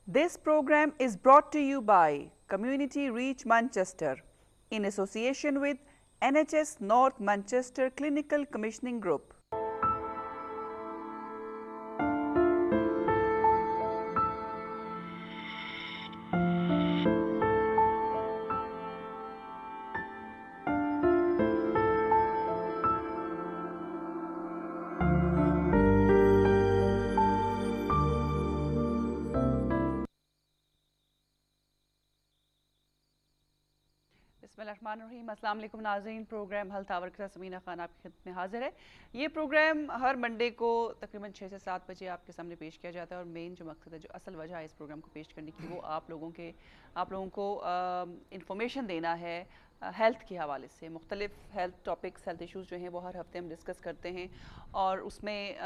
This program is brought to you by Community Reach Manchester in association with NHS North Manchester Clinical Commissioning Group. बिस्मिल्लाहिर्रहमानिर्रहीम। अस्सलाम वालेकुम नाज़रीन। Programme health our के साथ समीना खान आपकी खिदमत में हाजिर है। ये प्रोग्राम हर मंडे को तकरीबन 6 से 7 बजे आपके सामने पेश किया जाता है और मेन जो मकसद है, जो असल वजह है इस प्रोग्राम को पेश करने की, वो आप लोगों को इंफॉर्मेशन देना है हेल्थ के हवाले से। मुख्तलिफ हेल्थ टॉपिक्स, हेल्थ इशूज़ जो हैं वो हर हफ्ते हम डिस्कस करते हैं और उसमें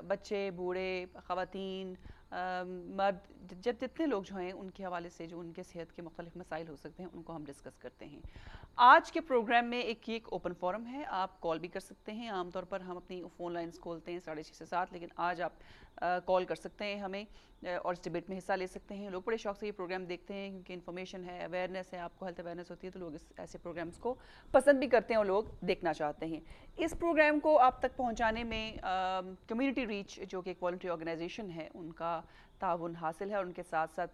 बच्चे, बूढ़े, ख़वातीन, मर्द, जब जितने लोग जो हैं उनके हवाले से जो उनके सेहत के मुख्तलिफ मसाइल हो सकते हैं उनको हम डिस्कस करते हैं। आज के प्रोग्राम में एक ओपन फोरम है, आप कॉल भी कर सकते हैं। आमतौर पर हम अपनी फ़ोन लाइन्स खोलते हैं 6:30 से 7, लेकिन आज आप कॉल कर सकते हैं हमें और इस डिबेट में हिस्सा ले सकते हैं। लोग बड़े शौक से ये प्रोग्राम देखते हैं क्योंकि इन्फॉर्मेशन है, अवेयरनेस है, आपको हेल्थ अवेयरनेस होती है, तो लोग ऐसे प्रोग्राम्स को पसंद भी करते हैं और लोग देखना चाहते हैं। इस प्रोग्राम को आप तक पहुँचाने में कम्युनिटी रीच जो कि एक वॉलंटरी ऑर्गेनाइजेशन है उनका ताउन हासिल है और उनके साथ साथ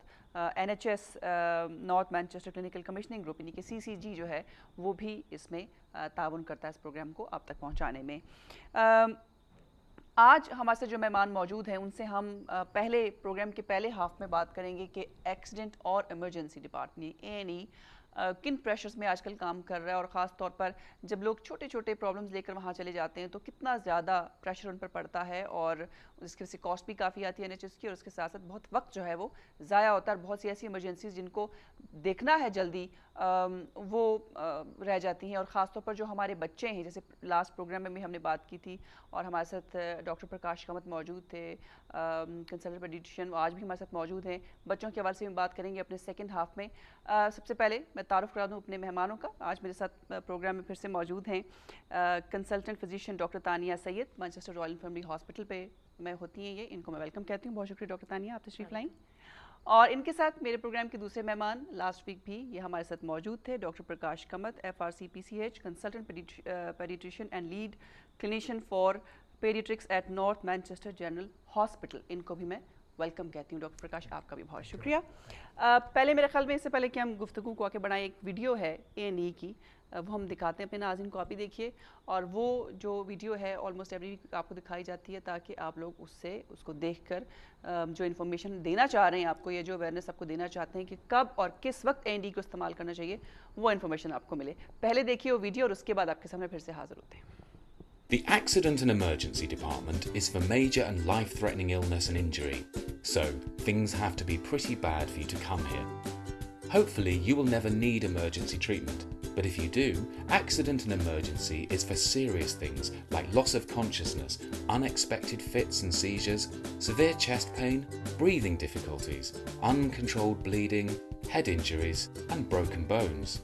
NHS north Manchester clinical commissioning group यानी कि CCG जो है वो भी इसमें ताउन करता है इस प्रोग्राम को आप तक पहुंचाने में। आज हमारे साथ जो मेहमान मौजूद हैं उनसे हम पहले प्रोग्राम के पहले हाफ में बात करेंगे कि एक्सीडेंट और इमरजेंसी डिपार्टमेंट A&E किन प्रेशर्स में आजकल काम कर रहा है और ख़ास तौर पर जब लोग छोटे छोटे प्रॉब्लम्स लेकर वहाँ चले जाते हैं तो कितना ज़्यादा प्रेशर उन पर पड़ता है और इसकी वजह से कॉस्ट भी काफ़ी आती है NHS की और उसके साथ साथ बहुत वक्त जो है वो ज़ाया होता है। बहुत सी ऐसी इमरजेंसीज जिनको देखना है जल्दी वो रह जाती हैं और ख़ास तौर पर जो हमारे बच्चे हैं, जैसे लास्ट प्रोग्राम में भी हमने बात की थी और हमारे साथ डॉक्टर प्रकाश कामत मौजूद थे, कंसल्टेंट पेडिट्रिशियन, आज भी हमारे साथ मौजूद हैं। बच्चों के हवाले से हम बात करेंगे अपने सेकंड हाफ में। सबसे पहले मैं तारुफ करा दूँ अपने मेहमानों का। आज मेरे साथ प्रोग्राम में फिर से मौजूद हैं consultant physician doctor Tania Syed, Manchester royal family hospital पे में होती हैं ये। इनको मैं वेलकम कहती हूँ। बहुत शुक्रिया डॉक्टर तानिया, आप तशरीफ़ लाई। और इनके साथ मेरे प्रोग्राम के दूसरे मेहमान लास्ट वीक भी ये हमारे साथ मौजूद थे, doctor Prakash Kamath, FRC PCH, consultant paediatrician and lead clinician for paediatrics at North Manchester General Hospital. इनको भी मैं वेलकम कहती हूँ। डॉक्टर प्रकाश, आपका भी बहुत शुक्रिया। पहले मेरे ख्याल में इससे पहले कि हम गुफ्तगू को आके बढ़ाएं, एक वीडियो है A&E की, वो हम दिखाते हैं अपने नाज़रीन को, आप भी देखिए। और वो जो वीडियो है ऑलमोस्ट एवरी वीक आपको दिखाई जाती है ताकि आप लोग उसको देखकर जो इन्फॉर्मेशन देना चाह रहे हैं आपको, ये जो अवेयरनेस आपको देना चाहते हैं कि कब और किस वक्त A&E को इस्तेमाल करना चाहिए, वो इन्फॉर्मेशन आपको मिले। पहले देखिए वो वीडियो और उसके बाद आपके सामने फिर से हाजिर होते हैं। The Accident and Emergency Department is for major and life-threatening illness and injury, so things have to be pretty bad for you to come here. Hopefully you will never need emergency treatment, but if you do, accident and emergency is for serious things like loss of consciousness, unexpected fits and seizures, severe chest pain, breathing difficulties, uncontrolled bleeding, head injuries and broken bones.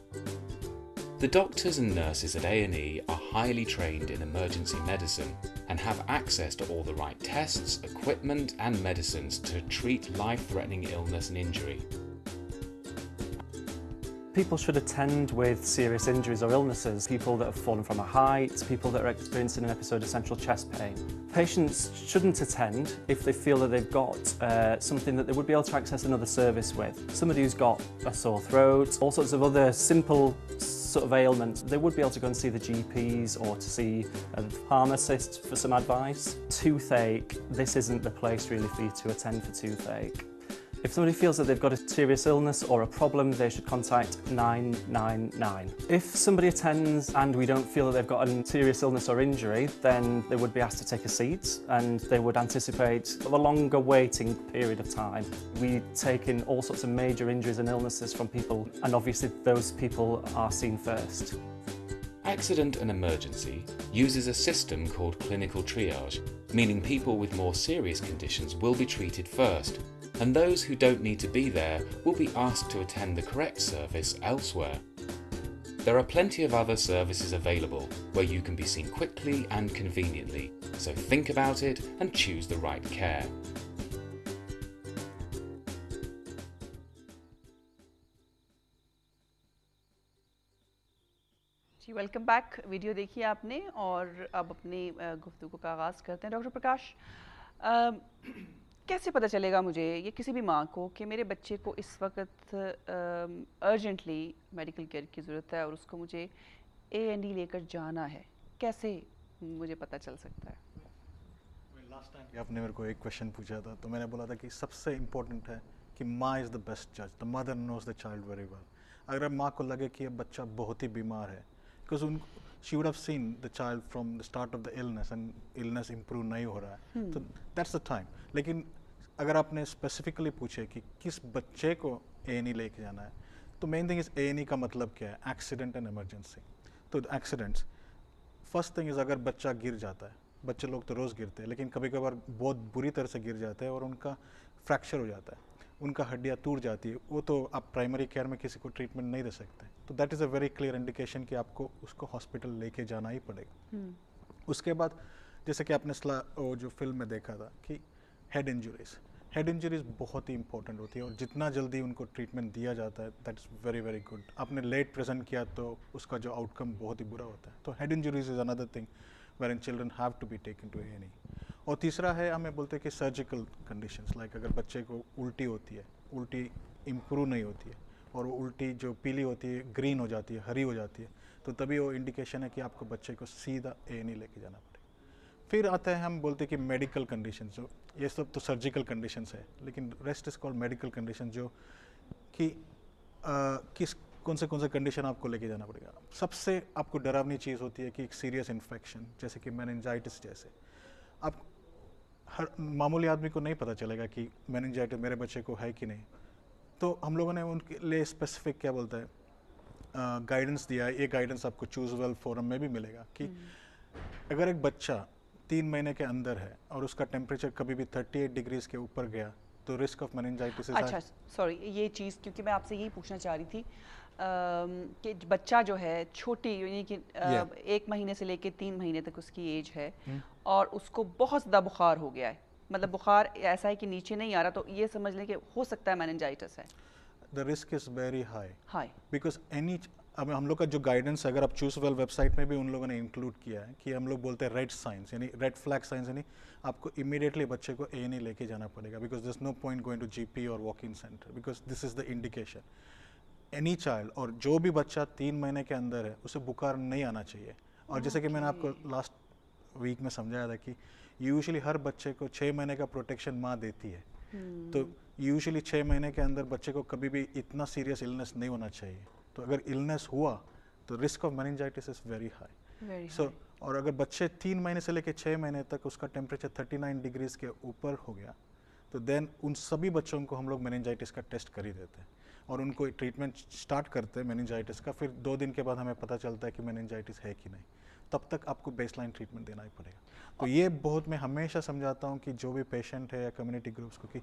The doctors and nurses at A&E are highly trained in emergency medicine and have access to all the right tests, equipment and medicines to treat life-threatening illness and injury. People should attend with serious injuries or illnesses, people that have fallen from a height, people that are experiencing an episode of central chest pain. Patients shouldn't attend if they feel that they've got something that they would be able to access another service with. Somebody who's got a sore throat, all sorts of other simple sort of ailments, they would be able to go and see the GPs or to see a pharmacist for some advice. Toothache, this isn't the place really for you to attend for toothache. If somebody feels that they've got a serious illness or a problem, they should contact 999. If somebody attends and we don't feel that they've got a serious illness or injury, then they would be asked to take a seat and they would anticipate a longer waiting period of time. We take in all sorts of major injuries and illnesses from people, and obviously those people are seen first. Accident and Emergency uses a system called clinical triage, meaning people with more serious conditions will be treated first, and those who don't need to be there will be asked to attend the correct service elsewhere. There are plenty of other services available where you can be seen quickly and conveniently, so think about it and choose the right care. Welcome back. Video देखिए आपने और अब अपनी गुफ्तगू का आगाज़ करते हैं। डॉक्टर प्रकाश, कैसे पता चलेगा मुझे, ये किसी भी माँ को, कि मेरे बच्चे को इस वक्त अर्जेंटली मेडिकल केयर की ज़रूरत है और उसको मुझे A&E लेकर जाना है? कैसे मुझे पता चल सकता है? लास्ट टाइम आपने मेरे को एक क्वेश्चन पूछा था, तो मैंने बोला था कि सबसे इम्पोर्टेंट है कि माँ इज़ द बेस्ट जज, the mother knows the child very well. अगर माँ को लगे कि ये बच्चा बहुत ही बीमार है, बिकॉज उन she would have seen the child from the start of the illness and illness improve नहीं हो रहा है, तो दैट्स द टाइम। लेकिन अगर आपने स्पेसिफिकली पूछे कि किस बच्चे को A&E लेके जाना है, तो मेन थिंग इज A&E का मतलब क्या है? Accident and emergency. तो एक्सीडेंट्स, फर्स्ट थिंग इज़ अगर बच्चा गिर जाता है, बच्चे लोग तो रोज़ गिरते हैं, लेकिन कभी कभार बहुत बुरी तरह से गिर जाते हैं और उनका फ्रैक्चर हो जाता है, उनका हड्डियाँ टूट जाती है, वो तो आप प्राइमरी केयर में किसी को ट्रीटमेंट नहीं दे सकते। तो that is a very clear indication कि आपको उसको हॉस्पिटल लेके जाना ही पड़ेगा। उसके बाद जैसे कि आपने वो जो फिल्म में देखा था कि हेड इंजरीज बहुत ही इंपॉर्टेंट होती है और जितना जल्दी उनको ट्रीटमेंट दिया जाता है that is very very good. आपने लेट प्रेजेंट किया तो उसका जो आउटकम बहुत ही बुरा होता है। तो head injuries is another thing wherein children have to be taken to A&E। और तीसरा है, हमें बोलते हैं कि सर्जिकल कंडीशंस, लाइक अगर बच्चे को उल्टी होती है, उल्टी इम्प्रूव नहीं होती है और वो उल्टी जो पीली होती है ग्रीन हो जाती है, हरी हो जाती है, तो तभी वो इंडिकेशन है कि आपको बच्चे को सीधा A&E लेके जाना पड़ेगा। फिर आते हैं, हम बोलते हैं कि मेडिकल कंडीशन, जो ये सब तो सर्जिकल कंडीशंस है, लेकिन rest is called medical condition, जो कि कौन से कंडीशन आपको लेके जाना पड़ेगा। सबसे आपको डरावनी चीज़ होती है कि एक सीरियस इन्फेक्शन जैसे कि मेनिंजाइटिस जैसे, आप हर मामूली आदमी को नहीं पता चलेगा कि मेनिंजाइटिस मेरे बच्चे को है कि नहीं। तो हम लोगों ने उनके लिए स्पेसिफिक क्या बोलता है गाइडेंस दिया है। ये गाइडेंस आपको चूज वेल फोरम में भी मिलेगा कि अगर एक बच्चा 3 महीने के अंदर है और उसका टेम्परेचर कभी भी 38 डिग्रीज के ऊपर गया तो रिस्क ऑफ मेनिंजाइटिस। अच्छा, सॉरी, ये चीज़ क्योंकि मैं आपसे यही पूछना चाह रही थी कि बच्चा जो है छोटी, यानी कि 1 महीने से लेके 3 महीने तक उसकी एज है और उसको बहुत ज़्यादा बुखार हो गया है, मतलब बुखार ऐसा है कि नीचे नहीं आ रहा, तो ये समझ लें कि हो सकता है मेनिंजाइटिस है। The risk is very high because any, अब हम लोग का जो गाइडेंस है, अगर आप चूज वेल वेबसाइट में भी उन लोगों ने इंक्लूड किया है कि हम लोग बोलते हैं रेड साइंस, यानी रेड फ्लैग साइंस, यानी आपको इमीडिएटली बच्चे को A&E लेके जाना पड़ेगा, because this no point going to GP और walk in centre, because this is the indication. Any child, और जो भी बच्चा 3 महीने के अंदर है उसे बुखार नहीं आना चाहिए। और जैसे कि मैंने आपको लास्ट वीक में समझाया था कि यूजुअली हर बच्चे को 6 महीने का प्रोटेक्शन माँ देती है, तो यूजुअली 6 महीने के अंदर बच्चे को कभी भी इतना सीरियस इलनेस नहीं होना चाहिए। तो अगर इलनेस हुआ तो risk of meningitis is very high. So और अगर बच्चे 3 महीने से लेकर 6 महीने तक उसका टेम्परेचर 39 डिग्रीज के ऊपर हो गया तो देन उन सभी बच्चों को हम लोग मेनिंजाइटिस का टेस्ट कर ही देते हैं और उनको ट्रीटमेंट स्टार्ट करते हैं मेनिंजाइटिस का। फिर 2 दिन के बाद हमें पता चलता है कि मेनिंजाइटिस है कि नहीं, तब तक आपको बेसलाइन ट्रीटमेंट देना ही पड़ेगा। तो ये बहुत मैं हमेशा समझाता हूँ कि जो भी पेशेंट है या कम्युनिटी ग्रुप्स को, कि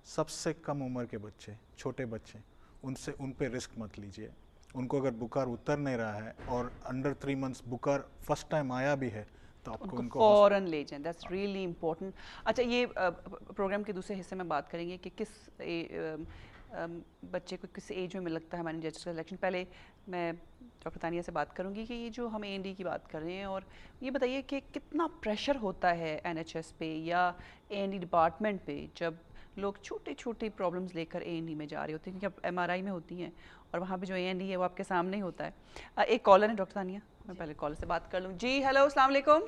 सबसे कम उम्र के बच्चे, छोटे बच्चे, उन पे रिस्क मत लीजिए। उनको अगर बुखार उतर नहीं रहा है और अंडर 3 मंथ्स बुखार फर्स्ट टाइम आया भी है तो आपको उनको फौरन ले जाएं। That's really important. अच्छा, ये प्रोग्राम के दूसरे हिस्से में बात करेंगे कि किस बच्चे को किस एज में लगता है मेनिंजाइटिस का सिलेक्शन। पहले मैं डॉक्टर तानिया से बात करूंगी कि ये जो हम A&E की बात कर रहे हैं, और ये बताइए कि कितना प्रेशर होता है NHS पे या A&E डिपार्टमेंट पे जब लोग छोटे छोटे प्रॉब्लम्स लेकर A&E में जा रहे होते हैं, क्योंकि अब MRI में होती हैं और वहाँ पे जो A&E है वो आपके सामने ही होता है। एक कॉलर है डॉक्टर तानिया, मैं पहले कॉलर से बात कर लूँ। जी हेलो, अस्सलाम वालेकुम।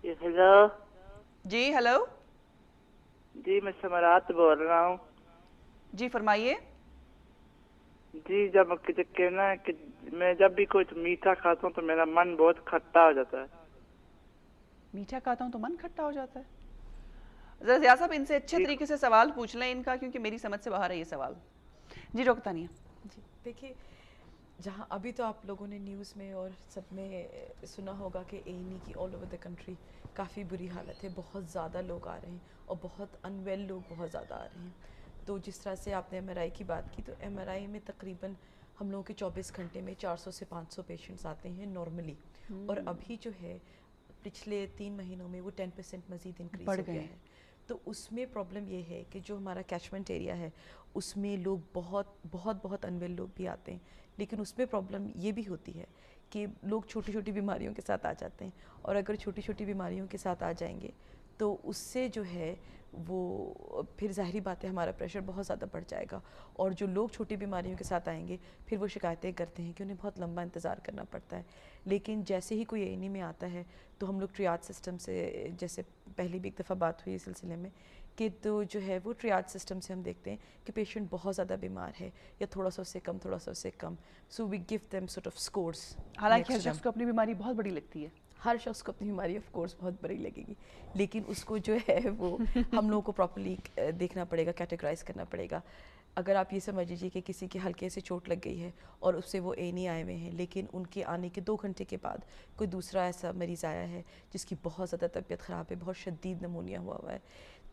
हेलो जी हेलो। जी, मैं समरात बोल रहा हूँ। जी फरमाइए। जी, जब कहना है कि मैं जब भी कुछ मीठा खाता हूँ तो मेरा मन बहुत खट्टा हो जाता है। मीठा खाता हूँ तो मन खट्टा हो जाता है? जरा ज़िया साहब इनसे अच्छे तरीके से सवाल पूछ लें इनका, क्योंकि मेरी समझ से बाहर है ये सवाल। जी डॉक्टर तानिया। जी देखिए, जहाँ अभी तो आप लोगों ने न्यूज़ में और सब में सुना होगा कि A&E की ऑल ओवर द कंट्री काफ़ी बुरी हालत है, बहुत ज़्यादा लोग आ रहे हैं और बहुत अनवेल लोग बहुत ज़्यादा आ रहे हैं। तो जिस तरह से आपने MRI की बात की, तो MRI में तकरीबन हम लोगों के 24 घंटे में 400 से 500 पेशेंट्स आते हैं नॉर्मली, और अभी जो है पिछले 3 महीनों में वो 10% मज़ीद इंक्रीज हो गया है। तो उसमें प्रॉब्लम ये है कि जो हमारा कैचमेंट एरिया है उसमें लोग बहुत बहुत बहुत अनवेल लोग भी आते हैं, लेकिन उसमें प्रॉब्लम ये भी होती है कि लोग छोटी छोटी बीमारियों के साथ आ जाते हैं, और अगर छोटी छोटी बीमारियों के साथ आ जाएंगे तो उससे जो है वो फिर ज़ाहिरी बात है हमारा प्रेशर बहुत ज़्यादा बढ़ जाएगा। और जो लोग छोटी बीमारियों के साथ आएंगे फिर वो शिकायतें करते हैं कि उन्हें बहुत लंबा इंतज़ार करना पड़ता है। लेकिन जैसे ही कोई A&E में आता है तो हम लोग ट्रियाज सिस्टम से, जैसे पहले भी एक दफ़ा बात हुई इस सिलसिले में, कि तो जो है वो ट्रियाज सिस्टम से हम देखते हैं कि पेशेंट बहुत ज़्यादा बीमार है या थोड़ा सा उससे कम, थोड़ा सा उससे कम, so we give them sort of scores. हालांकि हर शख्स को अपनी बीमारी बहुत बड़ी लगती है, हर शख्स को अपनी बीमारी ऑफ कोर्स बहुत बड़ी लगेगी, लेकिन उसको जो है वो हम लोगों को प्रॉपर्ली देखना पड़ेगा, कैटेगराइज करना पड़ेगा। अगर आप ये समझ लीजिए कि किसी के हल्के से चोट लग गई है और उससे वो A&E आए हुए हैं, लेकिन उनके आने के 2 घंटे के बाद कोई दूसरा ऐसा मरीज़ आया है जिसकी बहुत ज़्यादा तबीयत ख़राब है, बहुत शदीद नमूनिया हुआ है,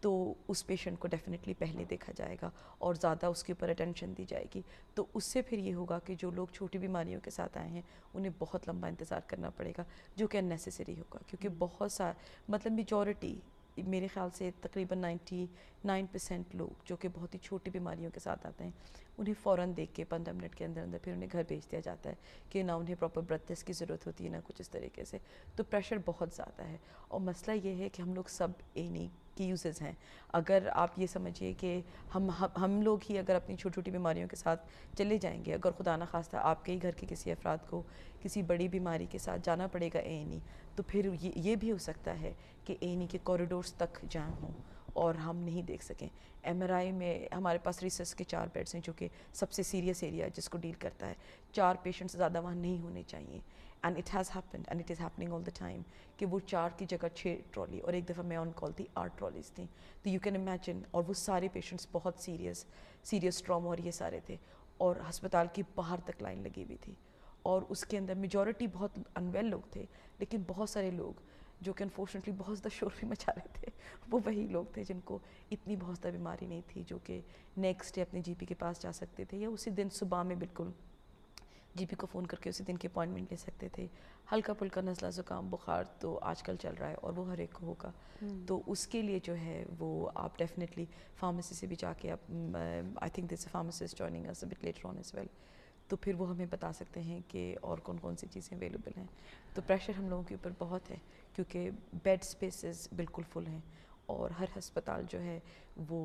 तो उस पेशेंट को डेफिनेटली पहले देखा जाएगा और ज़्यादा उसके ऊपर अटेंशन दी जाएगी। तो उससे फिर ये होगा कि जो लोग छोटी बीमारियों के साथ आए हैं उन्हें बहुत लंबा इंतज़ार करना पड़ेगा, जो कि अननेसेसरी होगा, क्योंकि बहुत सा मतलब मेजॉरिटी, मेरे ख्याल से तकरीबन 99% लोग जो कि बहुत ही छोटी बीमारियों के साथ आते हैं उन्हें फ़ौरन देख के 15 मिनट के अंदर अंदर फिर उन्हें घर भेज दिया जाता है कि ना उन्हें प्रॉपर ब्लड टेस्ट की ज़रूरत होती है ना कुछ इस तरीके से। तो प्रेशर बहुत ज़्यादा है और मसला ये है कि हम लोग सब A&E के यूज़र्स हैं। अगर आप ये समझिए कि हम लोग ही अगर अपनी छोटी छोटी बीमारियों के साथ चले जाएंगे, अगर खुदा न खास्ता आपके ही घर के किसी अफराद को किसी बड़ी बीमारी के साथ जाना पड़ेगा A&E, तो फिर ये भी हो सकता है कि A&E के कॉरिडोर्स तक जाम हों और हम नहीं देख सकें। MRI में हमारे पास रिसर्च के 4 बेड्स हैं जो कि सबसे सीरियस एरिया जिसको डील करता है, 4 पेशेंट से ज़्यादा वहाँ नहीं होने चाहिए। And it has happened and it is happening all the time कि वो 4 की जगह 6 ट्रॉली, और एक दफ़ा मैं ऑन कॉल थी 8 ट्रॉलीज़ थी। तो यू कैन इमेजिन, और वो सारे पेशेंट्स बहुत सीरियस ट्रॉमा और ये सारे थे, और अस्पताल की बाहर तक लाइन लगी हुई थी, और उसके अंदर मेजॉरिटी बहुत अनवेल लोग थे, लेकिन बहुत सारे लोग जो कि अनफॉर्चुनेटली बहुत ज़्यादा शोर भी मचा रहे थे, वो वही लोग थे जिनको इतनी बहुत ज़्यादा बीमारी नहीं थी, जो कि नेक्स्ट डे अपने GP के पास जा सकते थे या उसी दिन सुबह में बिल्कुल GP को फ़ोन करके उसी दिन की अपॉइंटमेंट ले सकते थे। हल्का फुल्का नज़ला ज़ुकाम बुखार तो आजकल चल रहा है और वो हर एक को होगा, तो उसके लिए जो है वो आप डेफिनेटली फार्मेसी से भी जाके आप, I think this pharmacist joining us a bit later on as well, तो फिर वो हमें बता सकते हैं कि और कौन कौन सी चीज़ें अवेलेबल हैं। तो प्रेशर हम लोगों के ऊपर बहुत है क्योंकि बेड स्पेसेस बिल्कुल फुल हैं और हर अस्पताल जो है वो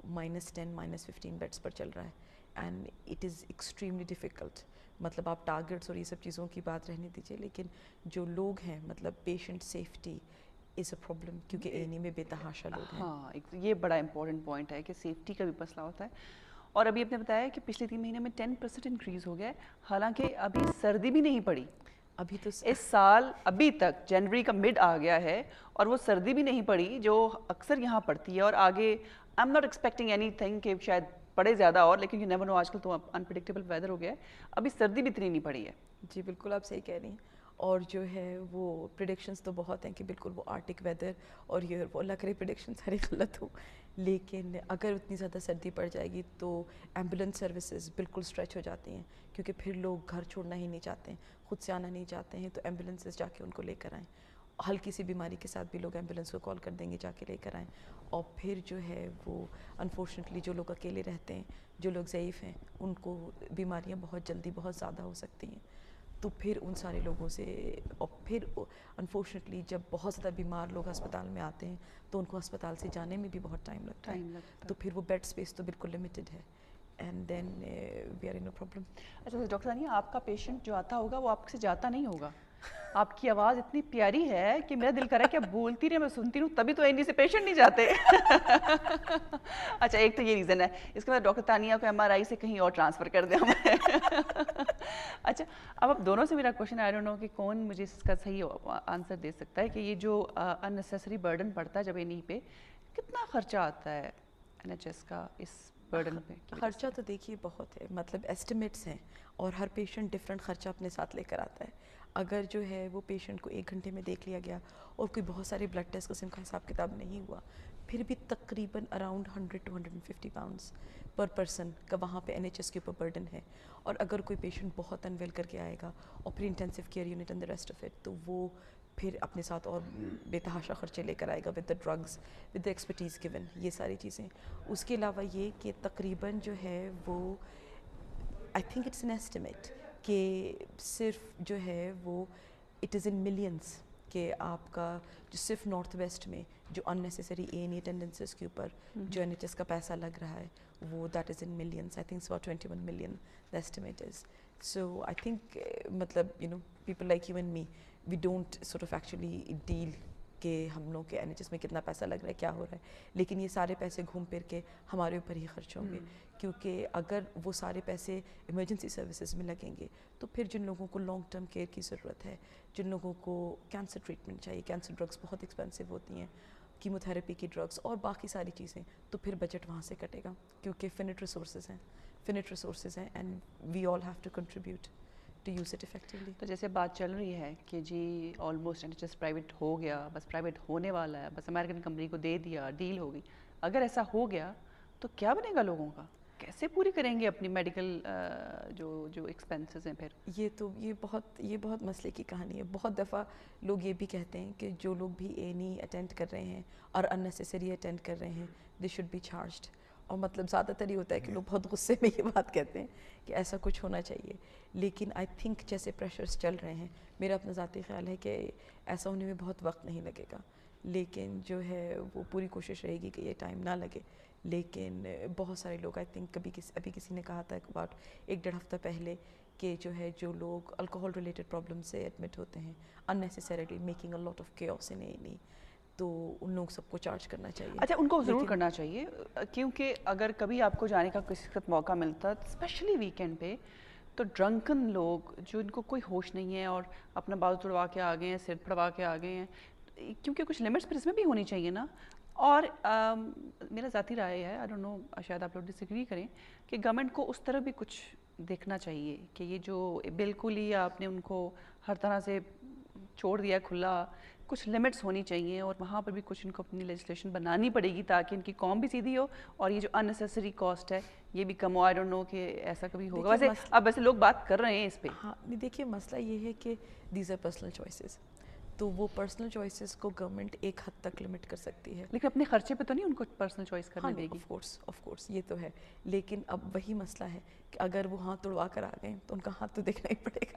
-10 -15 बेड्स पर चल रहा है, and it is extremely difficult. मतलब आप टारगेट्स और ये सब चीज़ों की बात रहने दीजिए, लेकिन जो लोग हैं, मतलब patient safety is a problem, क्योंकि A&E में बेतहाशा लोग हैं। हाँ, ये बड़ा इंपॉर्टेंट पॉइंट है कि सेफ्टी का भी मसला होता है। और अभी आपने बताया कि पिछले 3 महीने में 10% इंक्रीज़ हो गया है, हालांकि अभी सर्दी भी नहीं पड़ी अभी तो इस साल। अभी तक जनवरी का मिड आ गया है और वो सर्दी भी नहीं पड़ी जो अक्सर यहाँ पड़ती है, और आगे I am not expecting anything कि शायद पड़े ज़्यादा और, लेकिन यू नेवर नो, आजकल तो अनप्रेडिक्टेबल वेदर हो गया है। अभी सर्दी भी इतनी नहीं पड़ी है। जी बिल्कुल, आप सही कह रही हैं। और जो है वो प्रिडिक्शंस तो बहुत हैं कि बिल्कुल वो आर्टिक वेदर और ये वो, अल्लाह करे प्रिडिक्शन सारी गलत हो, लेकिन अगर उतनी ज़्यादा सर्दी पड़ जाएगी तो एम्बुलेंस सर्विसेज बिल्कुल स्ट्रेच हो जाती हैं, क्योंकि फिर लोग घर छोड़ना ही नहीं चाहते हैं, खुद से आना नहीं चाहते हैं, तो एम्बुलेंसेज जाके उनको लेकर आएँ। हल्की सी बीमारी के साथ भी लोग एम्बुलेंस को कॉल कर देंगे जाके लेकर आएँ। और फिर जो है वो अनफॉर्चुनेटली जो लोग अकेले रहते हैं, जो लोग ज़ईफ़ हैं, उनको बीमारियाँ बहुत जल्दी बहुत ज़्यादा हो सकती हैं, तो फिर उन सारे लोगों से, और फिर अनफॉर्चुनेटली जब बहुत ज़्यादा बीमार लोग अस्पताल में आते हैं तो उनको अस्पताल से जाने में भी बहुत टाइम लगता है, तो फिर वो बेड स्पेस तो बिल्कुल लिमिटेड है, and then we are in a problem. अच्छा डॉक्टर तानिया, आपका पेशेंट जो आता होगा वो आपसे जाता नहीं होगा? आपकी आवाज़ इतनी प्यारी है कि मेरा दिल कर रहा है कि आप बोलती रहे, मैं सुनती रहूँ, तभी तो A&E से पेशेंट नहीं जाते। अच्छा, एक तो ये रीज़न है। इसके बाद डॉक्टर तानिया को MRI से कहीं और ट्रांसफ़र कर दें हमें। अच्छा, अब आप दोनों से मेरा क्वेश्चन, आई डोंट नो कि कौन मुझे इसका सही आंसर दे सकता है कि ये जो अननेसेसरी बर्डन पड़ता है जब A&E पे, कितना खर्चा आता है NHS का इस बर्डन पे? खर्चा तो देखिए बहुत है, मतलब एस्टिमेट्स हैं और हर पेशेंट डिफरेंट खर्चा अपने साथ लेकर आता है। अगर जो है वो पेशेंट को 1 घंटे में देख लिया गया और कोई बहुत सारे ब्लड टेस्ट किस्म का हिसाब किताब नहीं हुआ, फिर भी तकरीबन अराउंड 100 to 150 पाउंड्स पर पर्सन का वहाँ पे NHS के ऊपर बर्डन है। और अगर कोई पेशेंट बहुत अनवेल करके आएगा और फिर intensive care unit and the rest of it, तो वो फिर अपने साथ और बेतहाशा खर्चे लेकर आएगा with the drugs, with the expertise given, ये सारी चीज़ें। उसके अलावा ये कि तकरीबन जो है वो, I think it's an estimate कि सिर्फ जो है वो इट इज़ इन मिलियंस कि आपका जो सिर्फ नॉर्थ वेस्ट में जो अननेसेसरी A&E अटेंडेंसेस के ऊपर जो NHS का पैसा लग रहा है वो that is in millions. I think about 21 million the estimate is. So I think मतलब you know people like you and me we don't sort of actually deal कि हम लोग के NHS में कितना पैसा लग रहा है, क्या हो रहा है, लेकिन ये सारे पैसे घूम फिर के हमारे ऊपर ही खर्च होंगे. क्योंकि अगर वो सारे पैसे इमरजेंसी सर्विसेज में लगेंगे तो फिर जिन लोगों को लॉन्ग टर्म केयर की ज़रूरत है, जिन लोगों को कैंसर ट्रीटमेंट चाहिए, कैंसर ड्रग्स बहुत एक्सपेंसिव होती हैं, कीमोथेरेपी की ड्रग्स और बाकी सारी चीज़ें, तो फिर बजट वहाँ से कटेगा क्योंकि फिनिट रिसोर्सेज हैं and we all have to contribute to use it effectively. तो जैसे बात चल रही है कि जी ऑलमोस्ट NHS प्राइवेट हो गया, बस प्राइवेट होने वाला है, बस अमेरिकन कंपनी को दे दिया, डील होगी. अगर ऐसा हो गया तो क्या बनेगा लोगों का? कैसे पूरी करेंगे अपनी मेडिकल जो एक्सपेंसेस हैं फिर? ये बहुत मसले की कहानी है. बहुत दफ़ा लोग ये भी कहते हैं कि जो लोग भी A&E अटेंड कर रहे हैं और अननेसेसरी अटेंड कर रहे हैं दे शुड बी चार्ज्ड. और मतलब ज़्यादातर ये होता है कि लोग बहुत गुस्से में ये बात कहते हैं कि ऐसा कुछ होना चाहिए. लेकिन आई थिंक जैसे प्रेशर्स चल रहे हैं, मेरा अपना ज़ाती ख्याल है कि ऐसा होने में बहुत वक्त नहीं लगेगा. लेकिन जो है वो पूरी कोशिश रहेगी कि ये टाइम ना लगे. लेकिन बहुत सारे लोग आई थिंक अभी किसी ने कहा था अबाउट 1-1.5 हफ्ता पहले कि जो लोग अल्कोहल रिलेटेड प्रॉब्लम से एडमिट होते हैं unnecessarily making a lot of chaos in A&E, तो उन लोग सबको चार्ज करना चाहिए. अच्छा, उनको ज़रूर करना चाहिए क्योंकि अगर कभी आपको जाने का किसी वक्त मौका मिलता स्पेशली वीकेंड पे तो ड्रंकन लोग जो इनको कोई होश नहीं है और अपना बाल तुड़वा के आ गए हैं, सिर फड़वा के आ गए हैं, क्योंकि कुछ लिमिट्स पर इसमें भी होनी चाहिए ना. और मेरा ज़ाती राय है, आई डोंट नो, शायद आप लोग डिसएग्री करें, कि गवर्नमेंट को उस तरह भी कुछ देखना चाहिए कि ये जो बिल्कुल ही आपने उनको हर तरह से छोड़ दिया खुला, कुछ लिमिट्स होनी चाहिए और वहाँ पर भी कुछ इनको अपनी लेजिस्लेशन बनानी पड़ेगी ताकि इनकी कौम भी सीधी हो और ये जो अननेसेसरी कॉस्ट है ये भी कम हो. आई डोंट नो कि ऐसा कभी होगा. वैसे लोग बात कर रहे हैं इस पे. हाँ, देखिए मसला ये है कि दीज आर पर्सनल चॉइसेस, तो वो पर्सनल चॉइसेस को गवर्नमेंट एक हद तक लिमिट कर सकती है. लेकिन अपने खर्चे पे तो नहीं उनको पर्सनल चॉइस करने देगी. ऑफ कोर्स ये तो है. लेकिन अब वही मसला है कि अगर वो हाथ तुड़वा कर आ गए तो उनका हाथ तो देखना ही पड़ेगा.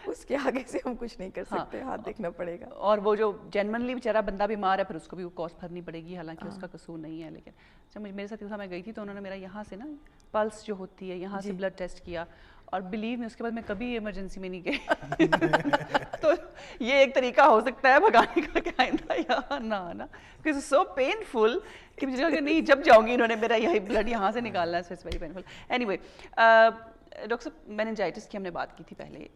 उसके आगे से हम कुछ नहीं कर सकते. हाथ देखना पड़ेगा. और वो जो जेन्युइनली बेचारा बंदा बीमार है फिर उसको भी वो कॉस्ट भरनी पड़ेगी, हालांकि उसका कसूर नहीं है. लेकिन जब मेरे साथ मैं गई थी तो उन्होंने मेरा यहाँ से ना पल्स जो होती है यहाँ से ब्लड टेस्ट किया और बिलीव में उसके बाद मैं कभी इमरजेंसी में नहीं गई. तो ये एक तरीका हो सकता है भगाने का कि आइंदा यहाँ ना आना, बिकॉज सो पेनफुल कि मुझे लगा नहीं जब जाऊँगी इन्होंने मेरा यही ब्लड यहाँ से निकालना है, so it's very painful. Anyway, doctor साहब, मेनिंजाइटिस की हमने बात की थी पहले.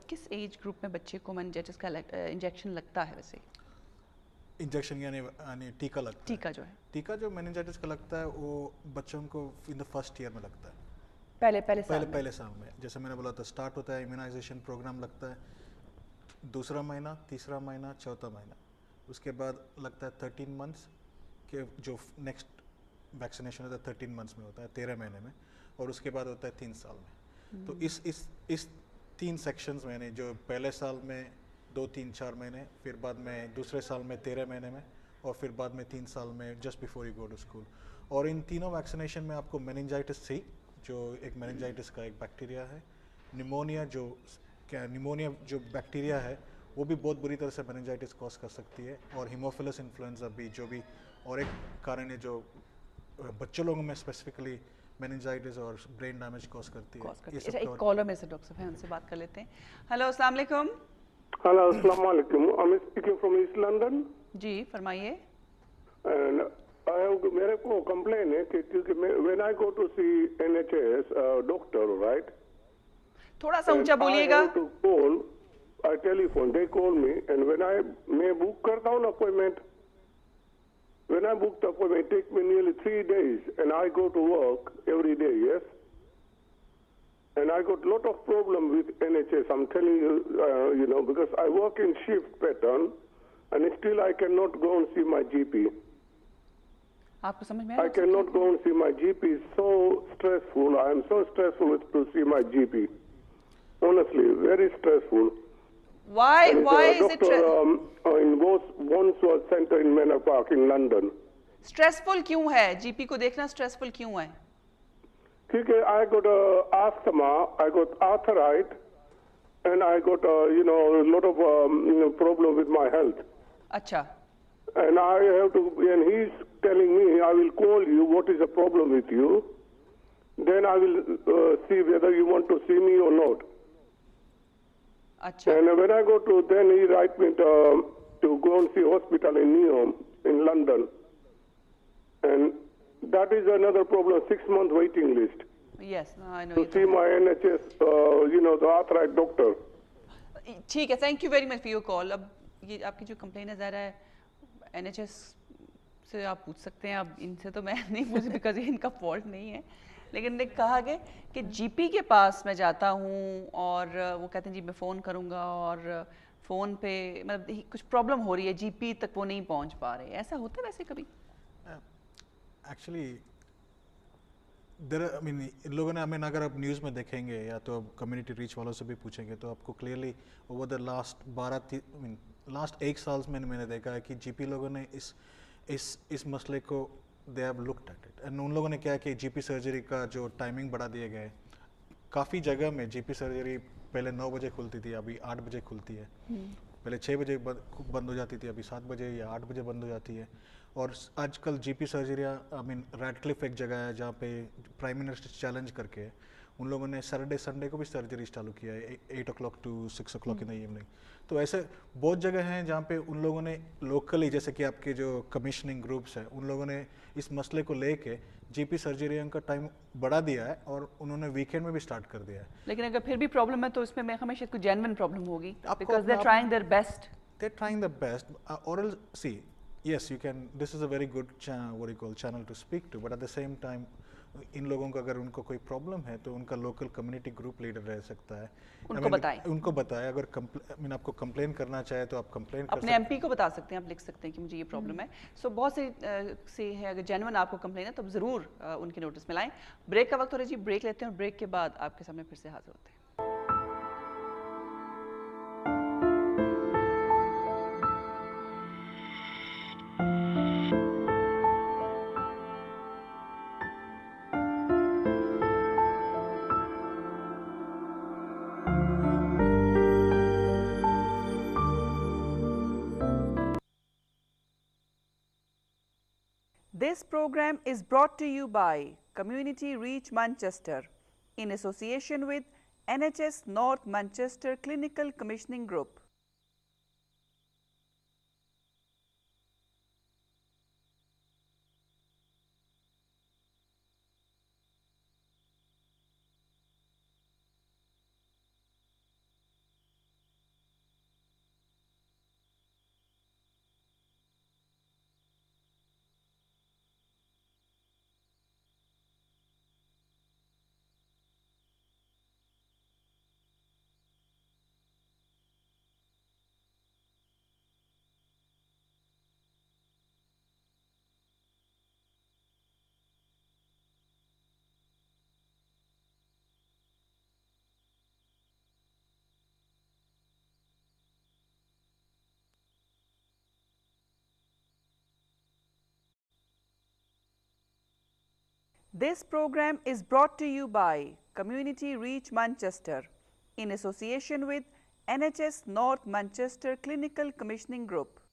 किस एज ग्रुप में बच्चे को मेनिंजाइटिस का इंजेक्शन लगता है? वैसे इंजेक्शन यानी टीका लगता है. टीका जो है, टीका जो मेनिंजाइटिस का लगता है वो बच्चों को इन द फर्स्ट ईयर में लगता है. पहले साल में. जैसे मैंने बोला था, स्टार्ट होता है इम्यूनाइजेशन प्रोग्राम लगता है 2रा महीना, 3रा महीना, 4था महीना. उसके बाद लगता है 13 मंथ्स के जो नेक्स्ट वैक्सीनेशन होता है 13 मंथ्स में होता है, 13 महीने में. और उसके बाद होता है 3 साल में. तो इस 3 सेक्शंस में, यानी जो पहले साल में 2, 3, 4 महीने, फिर बाद में दूसरे साल में 13 महीने में, और फिर बाद में 3 साल में just before you go to school. और इन तीनों वैक्सीनेशन में आपको मेनिंजाइटिस सी, जो एक मेनिंजाइटिस का एक बैक्टीरिया है, निमोनिया जो बैक्टीरिया है वो भी बहुत बुरी तरह से मेनिंजाइटिस कॉज कर सकती है, और हीमोफिलस इन्फ्लुएंजा भी, जो भी और एक कारण है जो बच्चों लोगों में स्पेसिफिकली मेनिंजाइटिस और ब्रेन डैमेज कॉज करती है. एक कॉलर में से डॉक्टर साहब उनसे बात कर लेते हैं. हेलो, अस्सलाम वालेकुम. हेलो, अस्सलाम वालेकुम. I am speaking from East London. जी फरमाइए. मेरे को कंप्लेन है कि क्योंकि when I go to see NHS doctor, right, थोड़ा सा ऊंचा बोलिएगा. I telephone, they call me, and मैं बुक करता हूँ appointment. When I book the appointment, it takes me nearly 3 days, and I go to work every day, yes? And I got a lot of problem with NHS, I'm telling you, because I work in shift pattern, and still I cannot go and see my GP. आपको समझ में आ रहा है? I cannot go and see my GP. It's so stressful. I am so stressful to see my GP. Honestly, very stressful. Why is it stressful? In Wandsworth Center in Manor Park in London. Stressful क्यों है? GP को देखना stressful क्यों है? ठीक है, I got asthma, I got arthritis, and I got a lot of problem with my health. अच्छा, And I have to, and he's telling me, I will call you, what is the problem with you? Then I will see whether you want to see me or not. अच्छा, And when I go to, then he write me to go and see hospital in Neom in London. And that is another problem, 6-month waiting list yes I know. to see my NHS, the arthritis doctor. ठीक है, thank you very much for your call. अब ये आपकी जो complain है ज़रा NHS से आप पूछ सकते हैं, अब इनसे तो मैं नहीं पूछी बिकॉज ये इनका फॉल्ट नहीं है, लेकिन ने कहा कि जीपी के पास मैं जाता हूँ और वो कहते हैं जी मैं फ़ोन करूँगा और फ़ोन पे मतलब कुछ प्रॉब्लम हो रही है, जीपी तक वो नहीं पहुँच पा रहे। ऐसा होता है वैसे कभी? एक्चुअली आई मीन इन लोगों ने, अगर आप न्यूज़ में देखेंगे या तो आप कम्युनिटी रीच वालों से भी पूछेंगे तो आपको क्लियरली ओवर द लास्ट 1 साल में मैंने देखा है कि जीपी लोगों ने इस मसले को they have looked at it. And उन लोगों ने क्या है कि जीपी सर्जरी का जो टाइमिंग बढ़ा दिए गए, काफ़ी जगह में जीपी सर्जरी पहले 9 बजे खुलती थी, अभी 8 बजे खुलती है। पहले 6 बजे बंद हो जाती थी, अभी 7 बजे या 8 बजे बंद हो जाती है। और आजकल जीपी सर्जरियाँ रैडक्लिफ एक जगह है जहाँ पे प्राइम मिनिस्टर चैलेंज करके उन लोगों ने सैटरडे संडे को भी सर्जरी चालू किया है 8 o'clock to 6 o'clock in the evening. तो ऐसे बहुत जगह हैं जहाँ पे उन लोगों ने लोकली, जैसे कि आपके जो कमीशनिंग ग्रुप्स हैं, उन लोगों ने इस मसले को लेके जीपी सर्जरियों का टाइम बढ़ा दिया है और उन्होंने वीकेंड में भी स्टार्ट कर दिया है। लेकिन अगर फिर भी प्रॉब्लम है तो इसमें मैं हमेशा कोई जेन्युइन प्रॉब्लम होगी आपको because they are trying their best. They're trying their best, or else, see, yes, you can, this is a very good channel to speak to, but at the same time, इन लोगों को अगर उनको कोई problem है तो उनका local community group leader रह सकता है, उनको बताए। अगर आपको कंप्लेन करना चाहे तो आप कंप्लेन अपने एमपी को बता सकते हैं, आप लिख सकते हैं कि मुझे ये प्रॉब्लम है। सो बहुत से है, अगर जेन्युइन आपको कंप्लेन है तो आप ज़रूर उनके नोटिस में लाएं। ब्रेक का वक्त हो रहा है जी, ब्रेक लेते हैं और ब्रेक के बाद आपके सामने फिर से हाजिर होते हैं। This program is brought to you by Community Reach Manchester in association with NHS North Manchester Clinical Commissioning Group. This program is brought to you by Community Reach Manchester in association with NHS North Manchester Clinical Commissioning Group.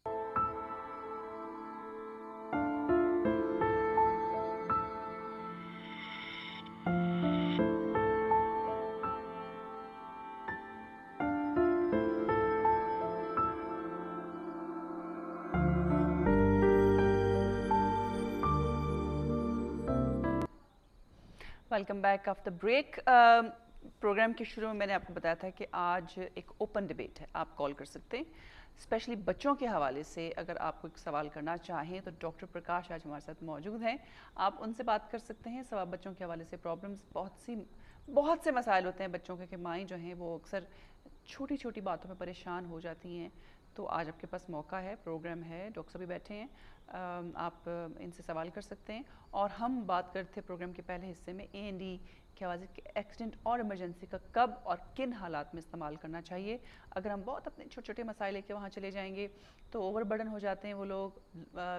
Welcome back after break. Programme के शुरू में मैंने आपको बताया था कि आज एक ओपन डिबेट है, आप कॉल कर सकते हैं। स्पेशली बच्चों के हवाले से अगर आप कोई सवाल करना चाहें तो डॉक्टर प्रकाश आज हमारे साथ मौजूद हैं, आप उनसे बात कर सकते हैं। सवाल बच्चों के हवाले से प्रॉब्लम्स बहुत से मसाइल होते हैं बच्चों के, कि माएँ जो हैं वो अक्सर छोटी छोटी बातों में परेशान हो जाती हैं। तो आज आपके पास मौका है, प्रोग्राम है, डॉक्टर साहब भी बैठे हैं, आप इनसे सवाल कर सकते हैं। और हम बात करते थे प्रोग्राम के पहले हिस्से में A&E उसके बाद एक्सीडेंट और इमरजेंसी का कब और किन हालात में इस्तेमाल करना चाहिए। अगर हम बहुत अपने छोटे छोटे मसाइल लेके वहाँ चले जाएंगे तो ओवरबर्डन हो जाते हैं वो लोग,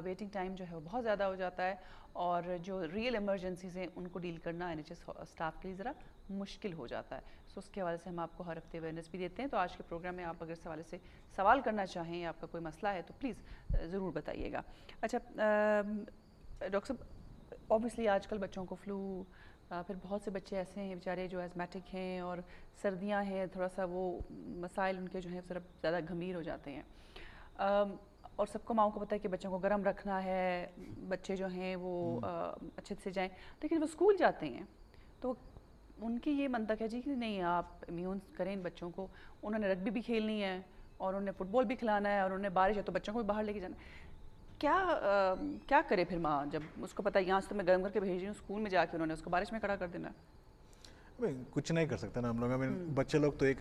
वेटिंग टाइम जो है वो बहुत ज़्यादा हो जाता है, और जो रियल इमरजेंसीज हैं उनको डील करना NHS स्टाफ के लिए ज़रा मुश्किल हो जाता है। सो उसके हवाले से हम आपको हर हफ्ते अवेयरनेस भी देते हैं। तो आज के प्रोग्राम में आप अगर इस हवाले से सवाल करना चाहें, आपका कोई मसला है तो प्लीज़ ज़रूर बताइएगा। अच्छा डॉक्टर साहब, ऑब्वियसली आजकल बच्चों को फ्लू, फिर बहुत से बच्चे ऐसे हैं बेचारे जो एजमेटिक हैं, और सर्दियां हैं, थोड़ा सा वो मसाइल उनके जो हैं ज़रा ज़्यादा गंभीर हो जाते हैं, और सबको माओ को पता है कि बच्चों को गर्म रखना है, बच्चे जो हैं वो अच्छे से जाएं, लेकिन वो स्कूल जाते हैं तो उनकी ये मंतक है जी कि नहीं आप इम्यून करें इन बच्चों को, उन्होंने रग्बी भी खेलनी है और उन्हें फुटबॉल भी खिलाना है और उन्हें बारिश है तो बच्चों को भी बाहर लेके जाना है। क्या करे फिर माँ जब उसको पता है यहाँ से तो मैं गर्म करके भेज रही हूँ, स्कूल में जाके उन्होंने उसको बारिश में खड़ा कर देना है। कुछ नहीं कर सकते ना हम लोग। बच्चे लोग तो एक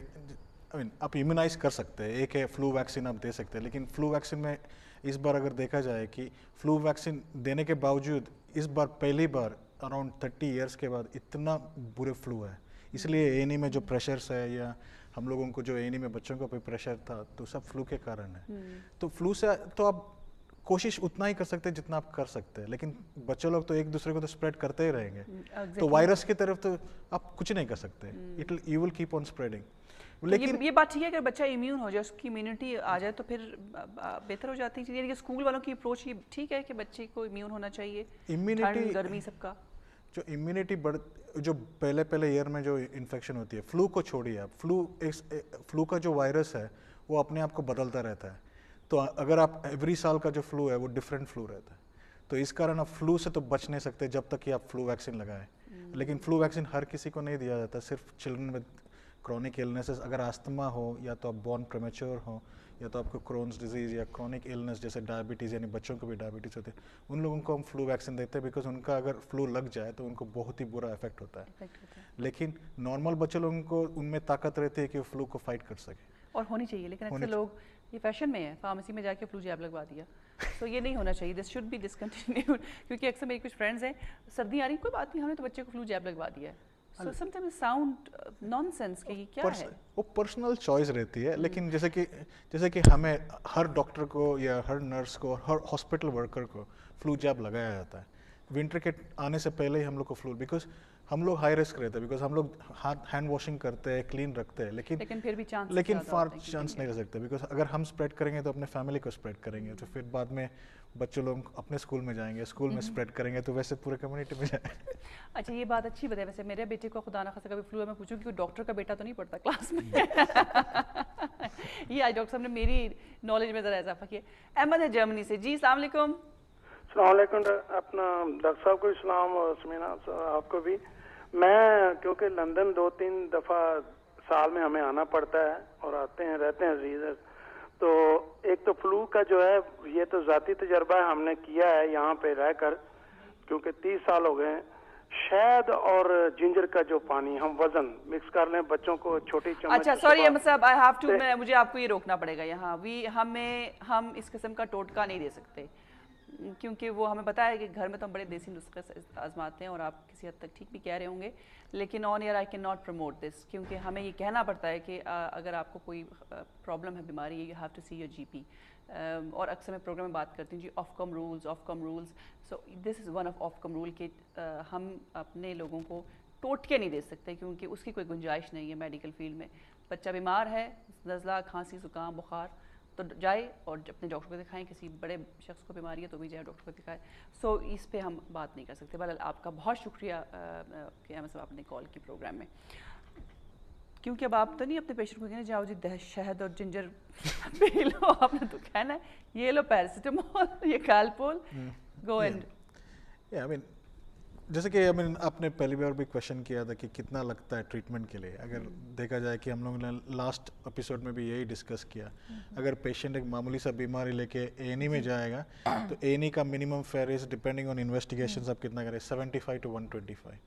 आप इम्यूनाइज कर सकते हैं, एक है फ्लू वैक्सीन आप दे सकते हैं, लेकिन फ्लू वैक्सीन में इस बार अगर देखा जाए कि फ्लू वैक्सीन देने के बावजूद इस बार पहली बार अराउंड 30 इयर्स के बाद इतना बुरे फ्लू है। इसलिए A&E में जो प्रेशर्स है, या हम लोगों को जो A&E में बच्चों को प्रेशर था, तो सब फ्लू के कारण है। तो फ्लू से तो आप कोशिश उतना ही कर सकते हैं जितना आप कर सकते हैं, लेकिन बच्चे लोग तो एक दूसरे को तो स्प्रेड करते ही रहेंगे। तो वायरस की तरफ तो आप कुछ नहीं कर सकते, you will keep on spreading. लेकिन ये बात ठीक है, अगर बच्चा इम्यून हो जाए, उसकी इम्यूनिटी आ जाए तो फिर बेहतर हो जाती है। यानी स्कूल वालों की अप्रोच ये ठीक है कि बच्चे को इम्यून होना चाहिए, इम्यूनिटी गर्मी सबका जो इम्यूनिटी जो पहले ईयर में जो इन्फेक्शन होती है, फ्लू को छोड़िए आप, फ्लू का जो वायरस है वो अपने आप को बदलता रहता है। तो अगर आप एवरी साल का जो फ्लू है वो डिफरेंट फ्लू रहता है, तो इस कारण आप फ्लू से तो बच नहीं सकते जब तक कि आप फ्लू वैक्सीन लगाएं। लेकिन फ्लू वैक्सीन हर किसी को नहीं दिया जाता, सिर्फ चिल्ड्रन विद क्रॉनिक इलनेसेस, अगर आस्थमा हो, या तो आप बॉर्न प्रेमेच्योर हो, या तो आपको क्रोन्स डिजीज़ या क्रॉनिक इलनेस जैसे डायबिटीज़, यानी बच्चों को भी डायबिटीज़ होती है, उन लोगों को हम फ्लू वैक्सीन देते हैं, बिकॉज उनका अगर फ्लू लग जाए तो उनको बहुत ही बुरा इफेक्ट होता है। लेकिन नॉर्मल बच्चे लोगों को उनमें ताकत रहती है कि वो फ्लू को फाइट कर सके, और होनी चाहिए। लेकिन अक्सर लोग ये फैशन में है, फार्मेसी में जाके फ्लू जैब लगवा दिया, तो ये नहीं होना चाहिए, दिस शुड बी डिसकंटिन्यूड। क्योंकि अक्सर मेरी कुछ फ्रेंड्स हैं, सर्दी आ रही कोई बात नहीं, हमने तो बच्चे को फ्लू जैब लगवा दिया है। So sometimes sound nonsense कि ये क्या है? वो पर्सनल चॉइस रहती है। लेकिन जैसे कि हमें हर डॉक्टर को या हर नर्स को, हर हॉस्पिटल वर्कर को फ्लू जैब लगाया जाता है विंटर के आने से पहले ही। हम लोग को फ्लू, बिकॉज हम लोग हाई रिस्क रहते हैं, बिकॉज हम लोग हैंड वॉशिंग करते हैं, क्लीन रखते हैं, लेकिन फिर भी चांस चांस नहीं रह सकते, बिकॉज अगर हम स्प्रेड करेंगे तो अपने फैमिली को स्प्रेड करेंगे, तो फिर बाद में बच्चे लोग अपने स्कूल में जाएंगे, स्कूल में स्प्रेड करेंगे, तो वैसे पूरे कम्युनिटी में जाएंगे। अच्छा, ये बात अच्छी बताई। वैसे मेरे बेटे को खुदा ना खासा कभी फ्लू है, मैं पूछूं कि डॉक्टर का बेटा तो नहीं पढ़ता क्लास में। ये आज डॉक्टर साहब ने मेरी नॉलेज में ज़रा इजाफा किया। अहमद है जर्मनी से। जी अस्सलाम वालेकुम। अस्सलाम वालेकुम। अपना डॉक्टर साहब को सलाम और समीना आपको भी। मैं क्योंकि लंदन 2-3 दफ़ा साल में हमें आना पड़ता है और आते हैं रहते हैं अजीज, तो एक तो फ्लू का जो है ये तो ज़ाती तजर्बा हमने किया है यहाँ पे रहकर, क्योंकि 30 साल हो गए। शहद और जिंजर का जो पानी हम वजन मिक्स कर लें बच्चों को छोटी चम्मच। अच्छा सॉरी अहमद साहब, आई हैव टू, मुझे आपको ये रोकना पड़ेगा यहाँ। हम इस किस्म का टोटका नहीं दे सकते, क्योंकि वो हमें पता है कि घर में तो हम बड़े देसी नुस्खे आजमाते हैं, और आप किसी हद तक ठीक भी कह रहे होंगे, लेकिन on air I can not promote this, क्योंकि हमें ये कहना पड़ता है कि अगर आपको कोई प्रॉब्लम है, बीमारी है, you have to see your GP। और अक्सर मैं प्रोग्राम में बात करती हूँ जी Ofcom rules. So this is one of Ofcom rule कि हम अपने लोगों को टोटके नहीं दे सकते, क्योंकि उसकी कोई गुंजाइश नहीं है मेडिकल फील्ड में। बच्चा बीमार है, नज़ला, खांसी, जुकाम, बुखार, तो जाए और अपने डॉक्टर को दिखाएं। किसी बड़े शख्स को बीमारी है तो भी जाए डॉक्टर को दिखाएं। सो इस पे हम बात नहीं कर सकते। बहरहाल आपका बहुत शुक्रिया कि मतलब आपने कॉल की प्रोग्राम में, क्योंकि अब आप तो नहीं अपने पेशेंट को कहने जाओ जी शहद और जिंजर पी लो, आपने तो कहना है ये लो पैरासिटामोल, ये कैलपोल, गो एंड। जैसे कि आपने पहली बार भी क्वेश्चन किया था कि कितना लगता है ट्रीटमेंट के लिए। अगर देखा जाए कि हम लोगों ने लास्ट एपिसोड में भी यही डिस्कस किया, अगर पेशेंट एक मामूली सा बीमारी लेके A&E में जाएगा तो A&E का minimum fair is depending on investigations आप कितना करें, 75 to 125।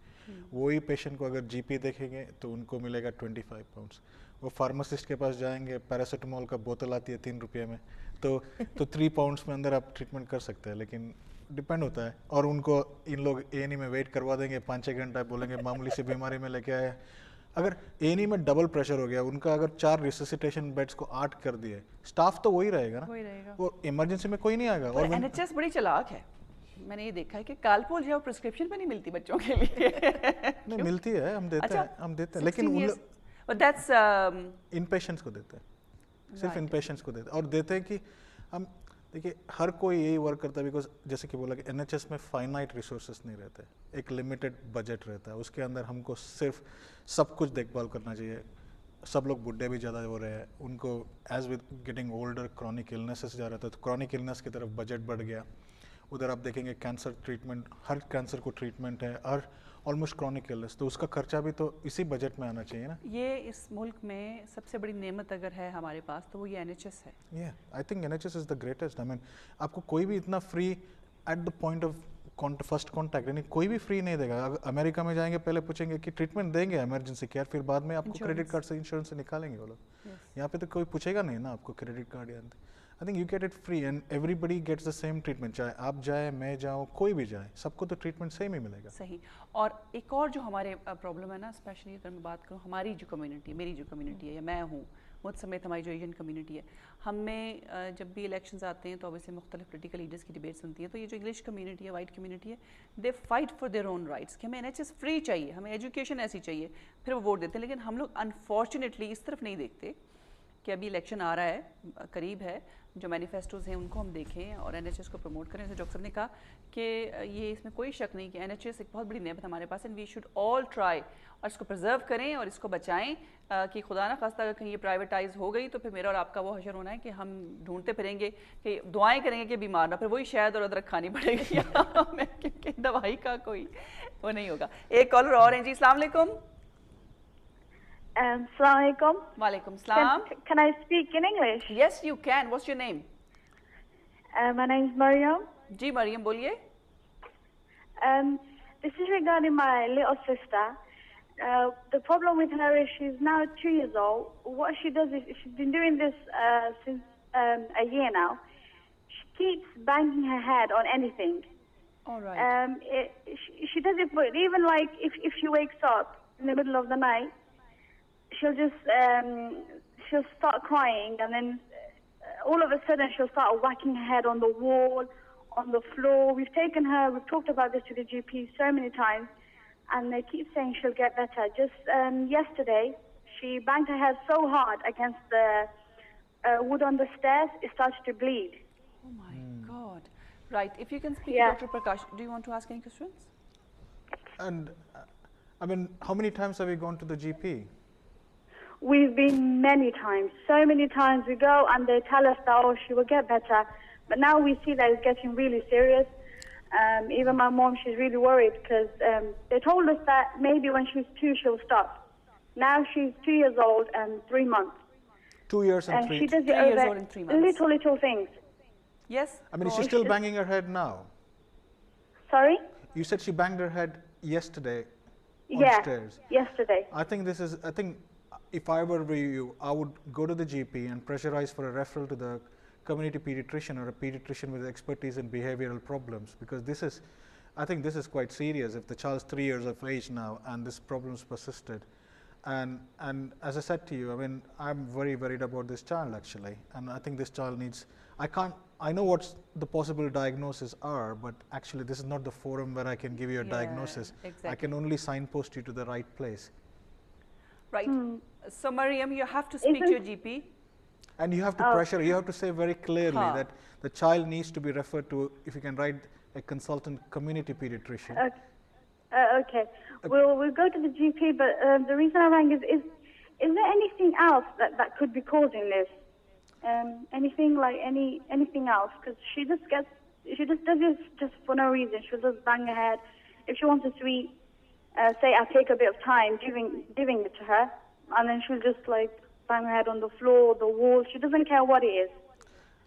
वही पेशेंट को अगर GP देखेंगे तो उनको मिलेगा 25 पाउंड्स। वो फार्मासिस्ट के पास जाएंगे, पैरासीटामोल का बोतल आती है 3 रुपये में, तो 3 पाउंड्स में अंदर आप ट्रीटमेंट कर सकते हैं। लेकिन डिपेंड होता है, और उनको इन लोग A&E में वेट करवा देंगे 5-6 घंटा, बोलेंगे मामूली सी बीमारी में लेके आए। अगर A&E में डबल प्रेशर हो गया उनका, अगर 4 रिससिटेशन बेड्स को 8 कर दिए, स्टाफ तो वही रहेगा ना, वही रहेगा। वो इमरजेंसी में कोई नहीं आएगा। और और NHS बड़ी चालाक है, मैंने ये देखा है कि कालपोल जो है प्रिस्क्रिप्शन पे नहीं मिलती बच्चों के लिए। नहीं मिलती है, हम देते अच्छा, हैं, हम देते हैं, लेकिन उन but that's इन पेशेंट्स को देते हैं, सिर्फ इन पेशेंट्स को देते हैं। और देते हैं कि हम देखिए हर कोई यही वर्क करता है, बिकॉज जैसे कि बोला कि NHS में फाइनाइट रिसोर्सेस नहीं रहते, एक लिमिटेड बजट रहता है, उसके अंदर हमको सिर्फ सब कुछ देखभाल करना चाहिए। सब लोग बुढ़े भी ज़्यादा हो रहे हैं, उनको as with getting older chronic illnesses जा रहा था, तो क्रॉनिक इलनेस की तरफ बजट बढ़ गया। उधर आप देखेंगे कैंसर ट्रीटमेंट, हर कैंसर को ट्रीटमेंट है, और ऑलमोस्ट क्रॉनिक इलनेस, तो उसका खर्चा भी तो इसी बजट में आना चाहिए ना। ये इस मुल्क में सबसे बड़ी नेमत अगर है हमारे पास तो वो ये NHS है। Yeah, I think NHS is the greatest. I mean, आपको कोई भी इतना free at the point of first contact, यानी कोई भी फ्री नहीं देगा। अगर अमेरिका में जाएंगे पहले पूछेंगे कि ट्रीटमेंट देंगे इमरजेंसी केयर, फिर बाद में आपको क्रेडिट कार्ड से इंश्योरेंस से निकालेंगे वो लोग। यहाँ पे तो कोई पूछेगा नहीं ना आपको क्रेडिट कार्ड या। I think you get it free and everybody gets the same treatment, चाहे आप जाए, मैं जाऊँ, कोई भी जाए, सबको तो ट्रीटमेंट सेम ही मिलेगा। सही। और एक और जो हमारे प्रॉब्लम है ना, स्पेशली अगर मैं बात करूँ हमारी जो कम्युनिटी, मेरी जो कम्युनिटी है या मैं हूँ, मुझ समेत हमारी जो एशियन कम्युनिटी है, हमें जब भी इलेक्शंस आते हैं तो ऑब्वियसली मुख्तलिफ पोलिटिकल लीडर्स की डिबेट्स सुनती हैं, तो ये जो इंग्लिश कम्युनिटी है, वाइट कम्युनिटी है, they fight for their own rights कि हमें NHS फ्री चाहिए, हमें एजुकेशन ऐसी चाहिए, फिर वो वोट देते हैं। लेकिन हम लोग अनफॉर्चुनेटली इस तरफ नहीं देखते कि अभी इलेक्शन आ रहा है, करीब है, जो मैनिफेस्टोज हैं उनको हम देखें और NHS को प्रमोट करें। जैसे डॉक्टर साहब ने कहा कि ये इसमें कोई शक नहीं कि NHS एक बहुत बड़ी नेमत हमारे पास है, and we should all try और इसको प्रिजर्व करें और इसको बचाएं कि खुदा ना खास्ता अगर कहीं ये प्राइवेटाइज हो गई तो फिर मेरा और आपका वो हशर होना है कि हम ढूंढते फिरेंगे कि दुआएं करेंगे कि बीमार ना, फिर वही शहद और अदरक खानी पड़ेगी हमें, क्योंकि दवाई का कोई वो नहीं होगा। एक कॉलर और हैं जी, अस्सलाम वालेकुम। Assalamu alaikum. Walaikum salam. Can I speak in English? Yes, you can. What's your name? My name is Mariam. जी मरियम बोलिए। This is regarding my little sister. The problem with her is she's now 2 years old. What she does is she's been doing this since a year now. She keeps banging her head on anything. All right. She does it, but even like if she wakes up in the middle of the night, she'll just she'll start crying, and then all of a sudden she'll start whacking her head on the wall, on the floor. We've talked about this to the GP so many times, and they keep saying she'll get better. Just yesterday she banged her head so hard against the wood on the stairs, it started to bleed. Oh my God. Right, if you can speak, Yeah. Dr. Prakash, do you want to ask any questions? And I mean, how many times have you gone to the GP? We've been many times, so many times. We go and they tell us that, oh, she will get better. But now we see that it's getting really serious. Even my mom, she's really worried because they told us that maybe when she's 2, she'll stop. Now she's 2 years old and 3 months. 2 years and And 3. she does it 3 years over old and 3 months. little things. Yes? I mean, is Go she on. still banging her head now? Sorry? You said she banged her head yesterday on Yeah, stairs. yesterday. I think if I were you, I would go to the GP and pressurize for a referral to the community pediatrician or a pediatrician with expertise in behavioral problems, because I think this is quite serious if the child's 3 years of age now and this problem's persisted. And as I said to you, I mean, I'm very worried about this child actually, and I think this child needs, I know what the possible diagnoses are, but actually this is not the forum where I can give you a diagnosis. exactly. I can only signpost you to the right place. Right. So, Mariam, you have to speak to your GP. And you have to pressure, you have to say very clearly that the child needs to be referred to, if you can write a consultant community pediatrician. Okay. We'll go to the GP, but the reason I rang is there anything else that could be causing this? Anything else? Because she just does this just for no reason. She'll just bang her head. If she wants a sweet, say I take a bit of time giving it to her, and then she'll just like bang her head on the floor, the wall. She doesn't care what it is.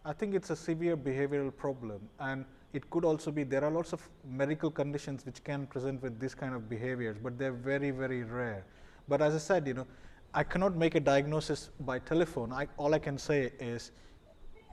I think it's a severe behavioral problem, and it could also be, there are lots of medical conditions which can present with this kind of behaviors, but they're very, very rare. But as I said, you know, I cannot make a diagnosis by telephone. All I can say is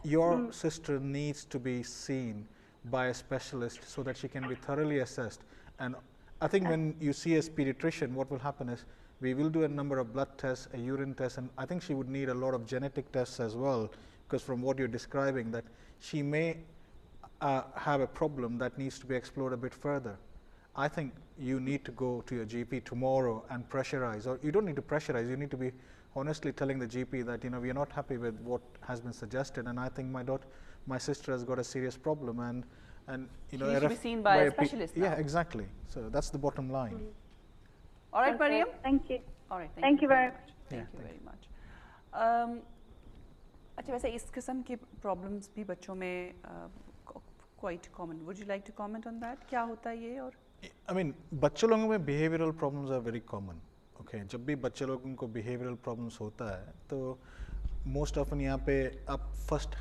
your sister needs to be seen by a specialist so that she can be thoroughly assessed. And I think when you see a pediatrician, what will happen is we will do a number of blood tests, a urine test, and I think she would need a lot of genetic tests as well, because from what you're describing, that she may have a problem that needs to be explored a bit further. I think you need to go to your GP tomorrow and pressurize, or you don't need to pressurize, you need to be honestly telling the GP that, you know, we are not happy with what has been suggested, and I think my sister has got a serious problem, and you know, she should be seen by a specialist now. Yeah, exactly. So that's the bottom line. All right, Mariam. Thank you. All right. Thank you very much. Thank you very much. अच्छा, वैसे इस किस्म के problems भी बच्चों में quite common. Would you like to comment on that? क्या होता है ये? और I mean, बच्चों लोगों में behavioral problems are very common. Okay, जब भी बच्चे लोगों को behavioral problems होता है, तो most often यहाँ पे आप first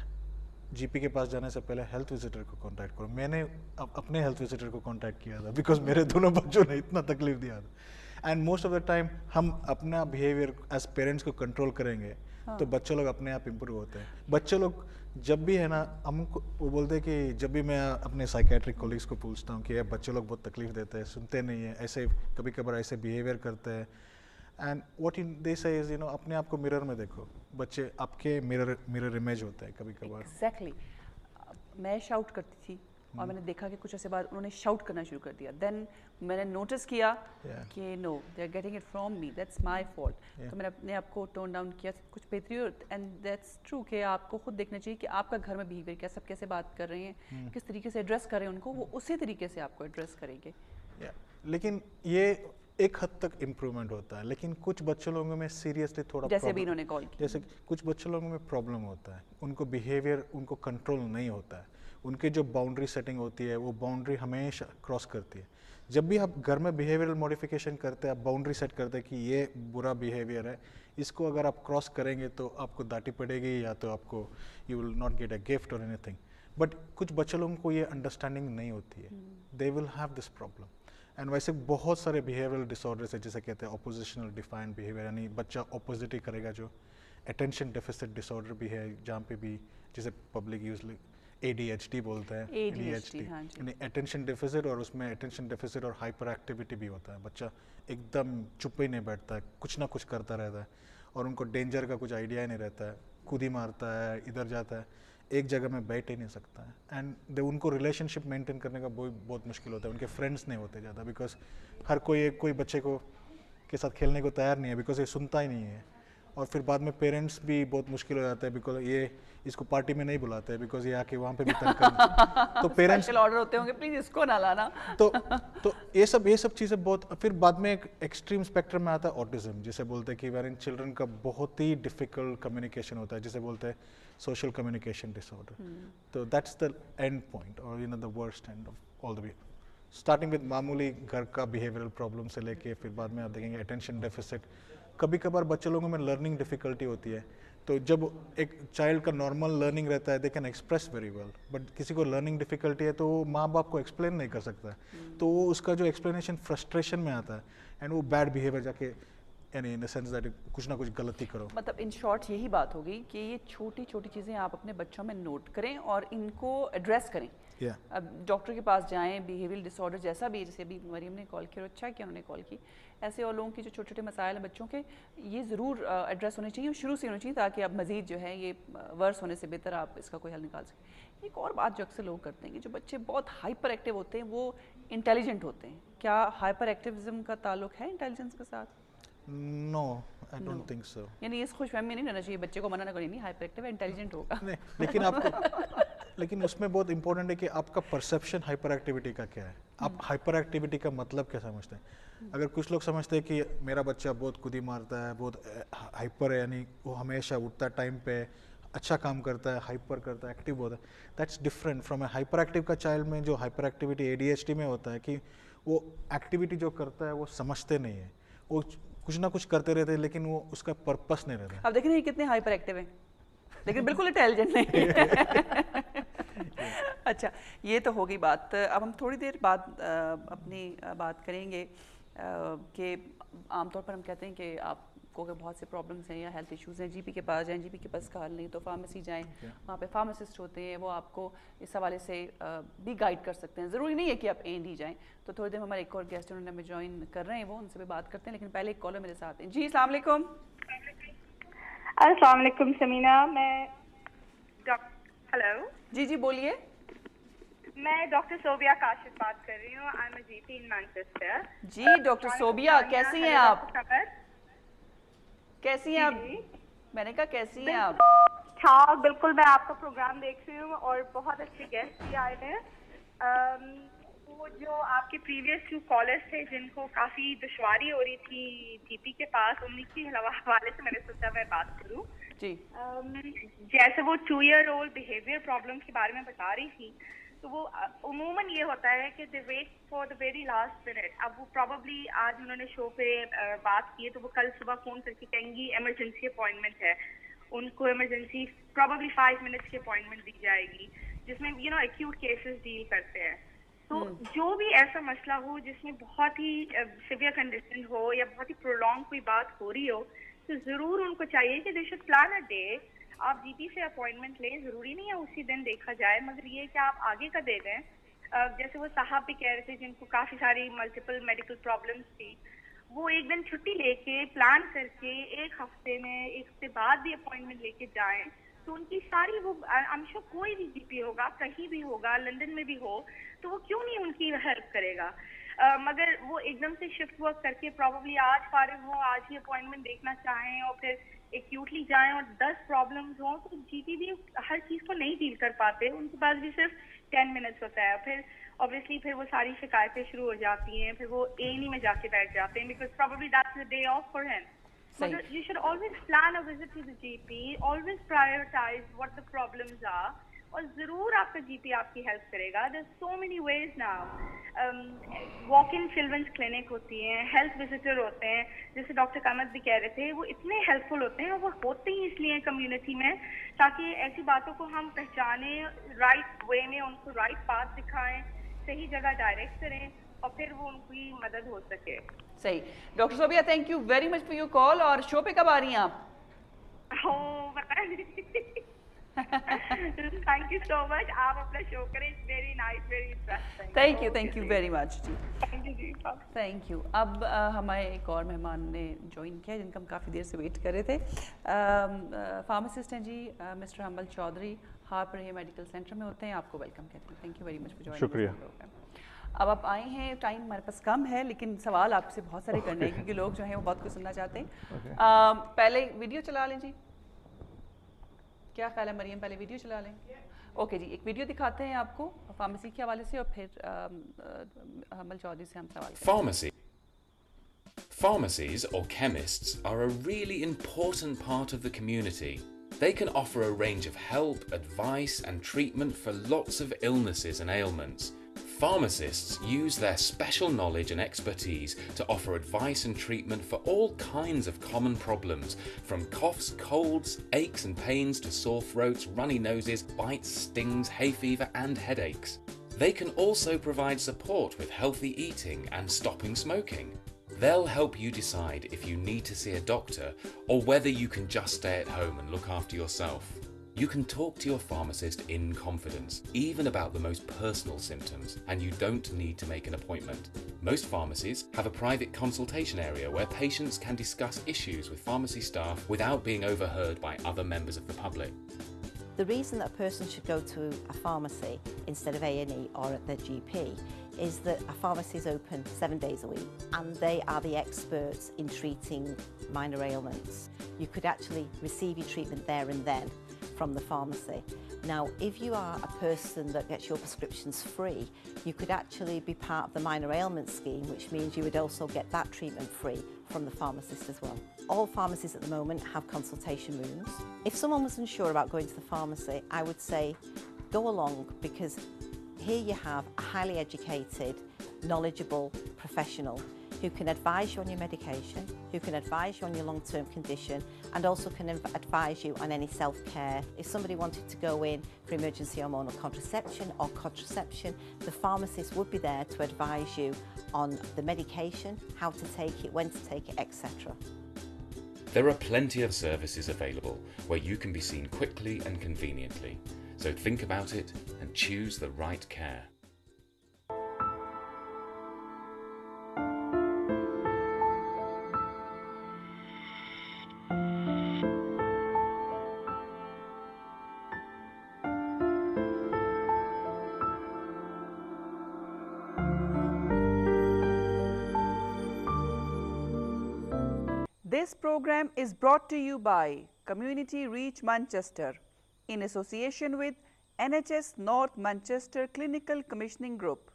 GP के पास जाने से पहले हेल्थ विजिटर को कांटेक्ट करो. मैंने अपने हेल्थ विजिटर को कांटेक्ट किया था बिकॉज मेरे दोनों बच्चों ने इतना तकलीफ दिया था. And most of the time हम अपना बिहेवियर एज पेरेंट्स को कंट्रोल करेंगे तो बच्चे लोग अपने आप इम्प्रूव होते हैं. बच्चे लोग जब भी है ना, हमको वो बोलते हैं कि जब भी मैं अपने साइकेट्रिक कोलिग्स को पूछता हूँ कि यार बच्चे लोग बहुत तकलीफ देते हैं, सुनते नहीं है, ऐसे कभी कभार ऐसे बिहेवियर करते हैं. एंड व्हाट दे से इज, यू नो, अपने आप को मिरर में देखो. बच्चे आपके मिरर इमेज होता है कभी कभार. एग्जैक्टली. मैं शाउट करती थी और मैंने देखा कि कुछ ऐसे बाद उन्होंने शाउट करना शुरू कर दिया. देन मैंने नोटिस किया कि no, they are getting it from me, that's my fault. तो मैंने अपने आप को टोन डाउन किया, कुछ बेहतरी. एंड दैट्स ट्रू कि आपको खुद देखना चाहिए कि आपका घर में बिहेवियर क्या, सब कैसे बात कर रहे हैं, किस तरीके से एड्रेस कर रहे हैं उनको, वो उसी तरीके से आपको एड्रेस करेंगे. लेकिन ये एक हद तक इम्प्रूवमेंट होता है, लेकिन कुछ बच्चों लोगों में सीरियसली थोड़ा, जैसे भी इन्होंने कॉल किया, जैसे कुछ बच्चों लोगों में प्रॉब्लम होता है, उनको बिहेवियर उनको कंट्रोल नहीं होता है. उनके जो बाउंड्री सेटिंग होती है वो बाउंड्री हमेशा क्रॉस करती है. जब भी आप घर में बिहेवियरल मॉडिफिकेशन करते हैं, आप बाउंड्री सेट करते हैं कि ये बुरा बिहेवियर है, इसको अगर आप क्रॉस करेंगे तो आपको डांटी पड़ेगी या तो आपको you will not get a gift और एनीथिंग. बट कुछ बच्चों लोगों को ये अंडरस्टैंडिंग नहीं होती है, they will have this problem. And वैसे बहुत सारे बिहेवियरल डिसऑर्डर्स है, जैसे कहते हैं ऑपोजिशनल डिफाइंड बिहेवियर, यानी बच्चा ऑपोजिट ही करेगा. जो अटेंशन डेफिसिट डिसऑर्डर भी है, जहाँ पे भी जिसे पब्लिक यूजली ADHD बोलते हैं. ADHD यानी अटेंशन डेफिसिट, और उसमें अटेंशन डेफिसिट और हाइपर एक्टिविटी भी होता है. बच्चा एकदम चुप ही नहीं बैठता है, कुछ ना कुछ करता रहता है, और उनको डेंजर का कुछ आइडिया ही नहीं रहता है, खुद ही मारता है, इधर जाता है, एक जगह में बैठ ही नहीं सकता है. एंड उनको रिलेशनशिप मेंटेन करने का बहुत मुश्किल होता है. उनके फ्रेंड्स नहीं होते ज़्यादा, बिकॉज हर कोई बच्चे को के साथ खेलने को तैयार नहीं है, बिकॉज ये सुनता ही नहीं है. और फिर बाद में पेरेंट्स भी बहुत मुश्किल हो जाता है, बिकॉज ये इसको पार्टी में नहीं बुलाते हैं, बिकॉज ये आके वहाँ पे भी तंग कर तो पेरेंट्स ऑर्डर होते होंगे, प्लीज इसको ना लाना. तो ये सब चीज़ें बहुत. फिर बाद में एक एक्सट्रीम स्पेक्ट्रम में आता है ऑटिज्म, जिसे बोलते हैं कि वेयर इन चिल्ड्रन का बहुत ही डिफिकल्ट कम्युनिकेशन होता है, जिसे बोलते हैं सोशल कम्युनिकेशन डिसऑर्डर. तो दैट्स द एंड पॉइंट, और you know the worst end of all the way. Starting with मामूली घर का बिहेवियरल प्रॉब्लम से लेके फिर बाद में आप देखेंगे अटेंशन डेफिसिट. कभी कभार बच्चे लोगों में लर्निंग डिफिकल्टी होती है, तो जब एक चाइल्ड का नॉर्मल लर्निंग रहता है, they can express very well, but किसी को लर्निंग डिफिकल्टी है तो वो माँ बाप को एक्सप्लेन नहीं कर सकता है, तो वो उसका जो एक्सप्लेनेशन फ्रस्ट्रेशन में आता है, एंड वो बैड बिहेवियर जाके, यानी इन द सेंस दैट कुछ ना कुछ गलती करो. मतलब इन शॉर्ट यही बात होगी कि ये छोटी छोटी चीज़ें आप अपने बच्चों में नोट करें और इनको एड्रेस करें. अब डॉक्टर के पास जाएं, बिहेवियरल डिसऑर्डर जैसा भी, जैसे अभी मरियम ने कॉल किया और अच्छा किया उन्होंने कॉल की, ऐसे और लोगों की जो छोटे छोटे मसाइल हैं बच्चों के, ये ज़रूर एड्रेस होने चाहिए, शुरू से होने चाहिए, ताकि अब मज़ीद जो है ये वर्स होने से बेहतर आप इसका कोई हल निकाल सकें. एक और बात जो अक्सर लोग करते हैं कि जो बच्चे बहुत हाइपर एक्टिव होते हैं वो इंटेलिजेंट होते हैं. क्या हाइपर एक्टिविज्म का ताल्लुक है इंटेलिजेंस के साथ? No, I don't think so. यानी इस खुशफहमी में नहीं रहना चाहिए बच्चे को, मना ना करें, नहीं हाइपर एक्टिव है, इंटेलिजेंट होगा. नहीं, लेकिन आपको लेकिन उसमें बहुत इंपॉर्टेंट है कि आपका परसेप्शन हाइपर एक्टिविटी का क्या है. आप हाइपर एक्टिविटी का मतलब क्या समझते हैं? अगर कुछ लोग समझते हैं कि मेरा बच्चा बहुत खुदी मारता है, बहुत हाइपर है, यानी वो हमेशा उठता टाइम पे, अच्छा काम करता है, हाइपर करता है, एक्टिव होता है, that's different from A hyper active का चाइल्ड में. जो हाइपर एक्टिविटी ADHD में होता है कि वो एक्टिविटी जो करता है वो समझते नहीं है, वो कुछ ना कुछ करते रहते हैं, लेकिन वो उसका पर्पस नहीं रहता. अब देखें कितने हाइपर एक्टिव हैं, लेकिन बिल्कुल इंटेलिजेंट नहीं. अच्छा, ये तो होगी बात. अब हम थोड़ी देर बाद अपनी बात करेंगे कि आमतौर पर हम कहते हैं कि आप आपको अगर बहुत से प्रॉब्लम्स हैं या हेल्थ इश्यूज़ हैं, जीपी के पास जाएं, जीपी के पास का हल नहीं तो फार्मेसी जाएं, वहाँ पे फार्मासिस्ट होते हैं, वो आपको इस हवाले से भी गाइड कर सकते हैं। ज़रूरी नहीं है कि आप A&E जाएं। तो थोड़ी देर में हमारे एक और गेस्ट उन्होंने हमें ज्वाइन कर रहे हैं, वो उनसे भी बात करते हैं, लेकिन पहले एक कॉलर मेरे साथ हैं। जी अस्सलाम वालेकुम। अस्सलाम वालेकुम समीना, मैं हेलो जी बोलिए। मैं डॉक्टर सोबिया काशिफ बात कर रही हूँ। I am a GP in Manchester. जी डॉक्टर सोबिया, कैसी हैं आप? कैसी हैं आप? मैंने कहा कैसी हैं आप? हाँ बिल्कुल, मैं आपका प्रोग्राम देख रही हूँ और बहुत अच्छे गेस्ट भी आए हैं। वो जो आपके प्रीवियस 2 कॉलर्स थे जिनको काफ़ी दुश्वारी हो रही थी जीपी के पास, उन्हीं के हवाले से मैंने सोचा मैं बात करूँ जी। जैसे वो 2-year-old बिहेवियर प्रॉब्लम के बारे में बता रही थी, तो वो उमूमन ये होता है कि they wait for the very last minute. अब वो प्रॉब्ली आज उन्होंने शो पे बात की है, तो वो कल सुबह फ़ोन करके कहेंगी इमरजेंसी अपॉइंटमेंट है, उनको इमरजेंसी प्रॉब्ली 5 मिनट्स की अपॉइंटमेंट दी जाएगी, जिसमें एक्यूट केसेस डील करते हैं। तो जो भी ऐसा मसला हो जिसमें बहुत ही सिवियर कंडीशन हो या बहुत ही प्रोलॉन्ग कोई बात हो रही हो, तो ज़रूर उनको चाहिए कि they should plan a day. आप जीपी से अपॉइंटमेंट लें, ज़रूरी नहीं है उसी दिन देखा जाए, मगर ये कि आप आगे का दे दें। जैसे वो साहब भी कह रहे थे जिनको काफ़ी सारी मल्टीपल मेडिकल प्रॉब्लम्स थी, वो एक दिन छुट्टी लेके प्लान करके 1 हफ्ते में 1 हफ्ते बाद भी अपॉइंटमेंट लेके जाएं, तो उनकी सारी वो आई एम श्योर कोई भी जीपी होगा, कहीं भी होगा, लंदन में भी हो, तो वो क्यों नहीं उनकी हेल्प करेगा। मगर वो एकदम से शिफ्ट वर्क करके प्रॉब्ली आज फारिग हो, आज ही अपॉइंटमेंट देखना चाहें और फिर एक्यूटली जाएं और 10 प्रॉब्लम्स हों, तो जीपी भी हर चीज़ को नहीं डील कर पाते, उनके पास भी सिर्फ 10 मिनट्स होता है। फिर ऑब्वियसली फिर वो सारी शिकायतें शुरू हो जाती हैं, फिर वो A&E में जाके बैठ जाते हैं, because probably that's the day off for him. मगर you should always plan a visit to the GP, always prioritise what the problems are, और ज़रूर आपका जीपी आपकी हेल्प करेगा। There so many ways now. Walk in children's clinic होती हैं, health visitor होते हैं, जैसे डॉक्टर कामत भी कह रहे थे, वो इतने हेल्पफुल होते हैं और वो होते ही इसलिए कम्युनिटी में, ताकि ऐसी बातों को हम पहचानें, राइट वे में उनको राइट पाथ दिखाएं, सही जगह डायरेक्ट करें और फिर वो उनकी मदद हो सके। सही। Doctor Sobia, thank you very much for your call. और शो पे कब आ रही हैं आप? थैंक यू सो मच, आप अपना शो करें, it's very nice, very interesting. Thank you very much जी। थैंक यू जी। Thank you. अब हमारे एक और मेहमान ने ज्वाइन किया जिनका हम काफ़ी देर से वेट कर रहे थे। फार्मासिस्ट हैं जी मिस्टर हम्बल चौधरी, हार्पर हे मेडिकल सेंटर में होते हैं। आपको वेलकम कहते हैं। Thank you very much for joining. शुक्रिया। अब आप आए हैं, टाइम हमारे पास कम है, लेकिन सवाल आपसे बहुत सारे करने हैं क्योंकि लोग जो हैं वो बहुत कुछ सुनना चाहते हैं। पहले वीडियो चला लें जी, क्या ख्याल है मरियम? पहले वीडियो चला लें। ओके जी, एक वीडियो दिखाते हैं आपको फार्मेसी के हवाले से और फिर हम्बल चौधरी से हम सवाल करेंगे। Pharmacies or chemists are a really important part of the community. They can offer a range of help, advice and treatment for lots of illnesses and ailments. Pharmacists use their special knowledge and expertise to offer advice and treatment for all kinds of common problems, from coughs, colds, aches and pains to sore throats, runny noses, bites, stings, hay fever and headaches. They can also provide support with healthy eating and stopping smoking. They'll help you decide if you need to see a doctor or whether you can just stay at home and look after yourself. You can talk to your pharmacist in confidence, even about the most personal symptoms, and you don't need to make an appointment. Most pharmacies have a private consultation area where patients can discuss issues with pharmacy staff without being overheard by other members of the public. The reason that a person should go to a pharmacy instead of A&E or at their GP is that a pharmacy is open 7 days a week and they are the experts in treating minor ailments. You could actually receive your treatment there and then from the pharmacy. Now, if you are a person that gets your prescriptions free, you could actually be part of the minor ailment scheme, which means you would also get that treatment free from the pharmacist as well. All pharmacies at the moment have consultation rooms. If someone was unsure about going to the pharmacy, I would say go along, because here you have a highly educated, knowledgeable professional who can advise you on your medication, who can advise you on your long-term condition, and also can advise you on any self-care. If somebody wanted to go in for emergency hormonal contraception or contraception, the pharmacist would be there to advise you on the medication, how to take it, when to take it, etc. There are plenty of services available where you can be seen quickly and conveniently, so think about it and choose the right care. This program is brought to you by Community Reach Manchester in association with NHS North Manchester Clinical Commissioning Group.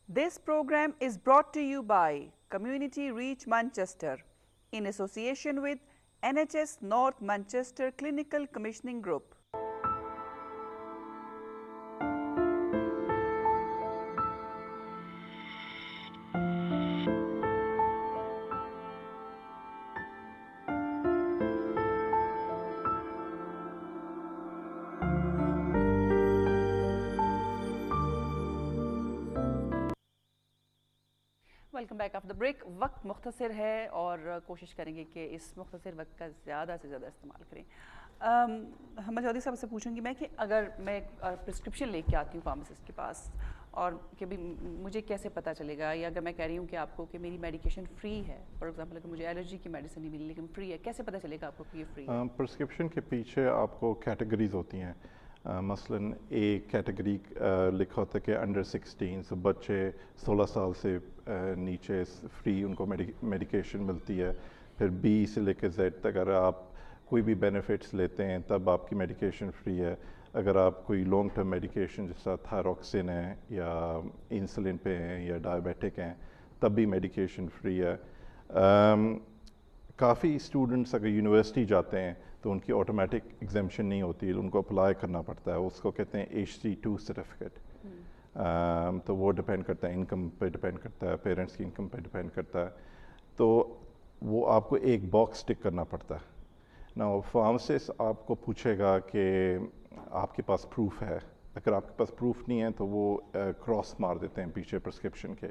This program is brought to you by Community Reach Manchester in association with NHS North Manchester Clinical Commissioning Group. Welcome back after the break. वक्त मुख्तसर है और कोशिश करेंगे कि इस मुख्तसर वक्त का ज़्यादा से ज़्यादा इस्तेमाल करें। हम चौधरी साहब से पूछूंगी मैं कि अगर मैं प्रिस्क्रिप्शन लेके आती हूँ फार्मासिस्ट के पास और कि भी मुझे कैसे पता चलेगा, या अगर मैं कह रही हूँ कि आपको कि मेरी मेडिकेशन फ्री है, फॉर एग्जांपल अगर मुझे एलर्जी की मेडिसिन नहीं मिली लेकिन फ्री है, कैसे पता चलेगा आपको कि ये फ्री है? प्रिस्क्रिप्शन के पीछे आपको कैटेगरीज होती हैं। मसलन एक कैटेगरी लिखा होता है कि अंडर 16, so बच्चे 16 साल से नीचे फ्री उनको मेडिकेशन मिलती है। फिर B से लेकर Z तक अगर आप कोई भी बेनिफिट्स लेते हैं तब आपकी मेडिकेशन फ्री है। अगर आप कोई लॉन्ग टर्म मेडिकेशन जैसा थायरॉक्सिन है या इंसुलिन पे हैं या डायबिटिक हैं तब भी मेडिकेशन फ्री है। काफ़ी स्टूडेंट्स अगर यूनिवर्सिटी जाते हैं तो उनकी ऑटोमेटिक एग्जामेशन नहीं होती, उनको अप्लाई करना पड़ता है, उसको कहते हैं HC2 सर्टिफिकेट। तो वो डिपेंड करता है, इनकम पे डिपेंड करता है, पेरेंट्स की इनकम पे डिपेंड करता है, तो वो आपको एक बॉक्स टिक करना पड़ता है ना। फार्मासिस्ट आपको पूछेगा कि आपके पास प्रूफ है, अगर आपके पास प्रूफ नहीं है तो वो क्रॉस मार देते हैं पीछे प्रिस्क्रिप्शन के।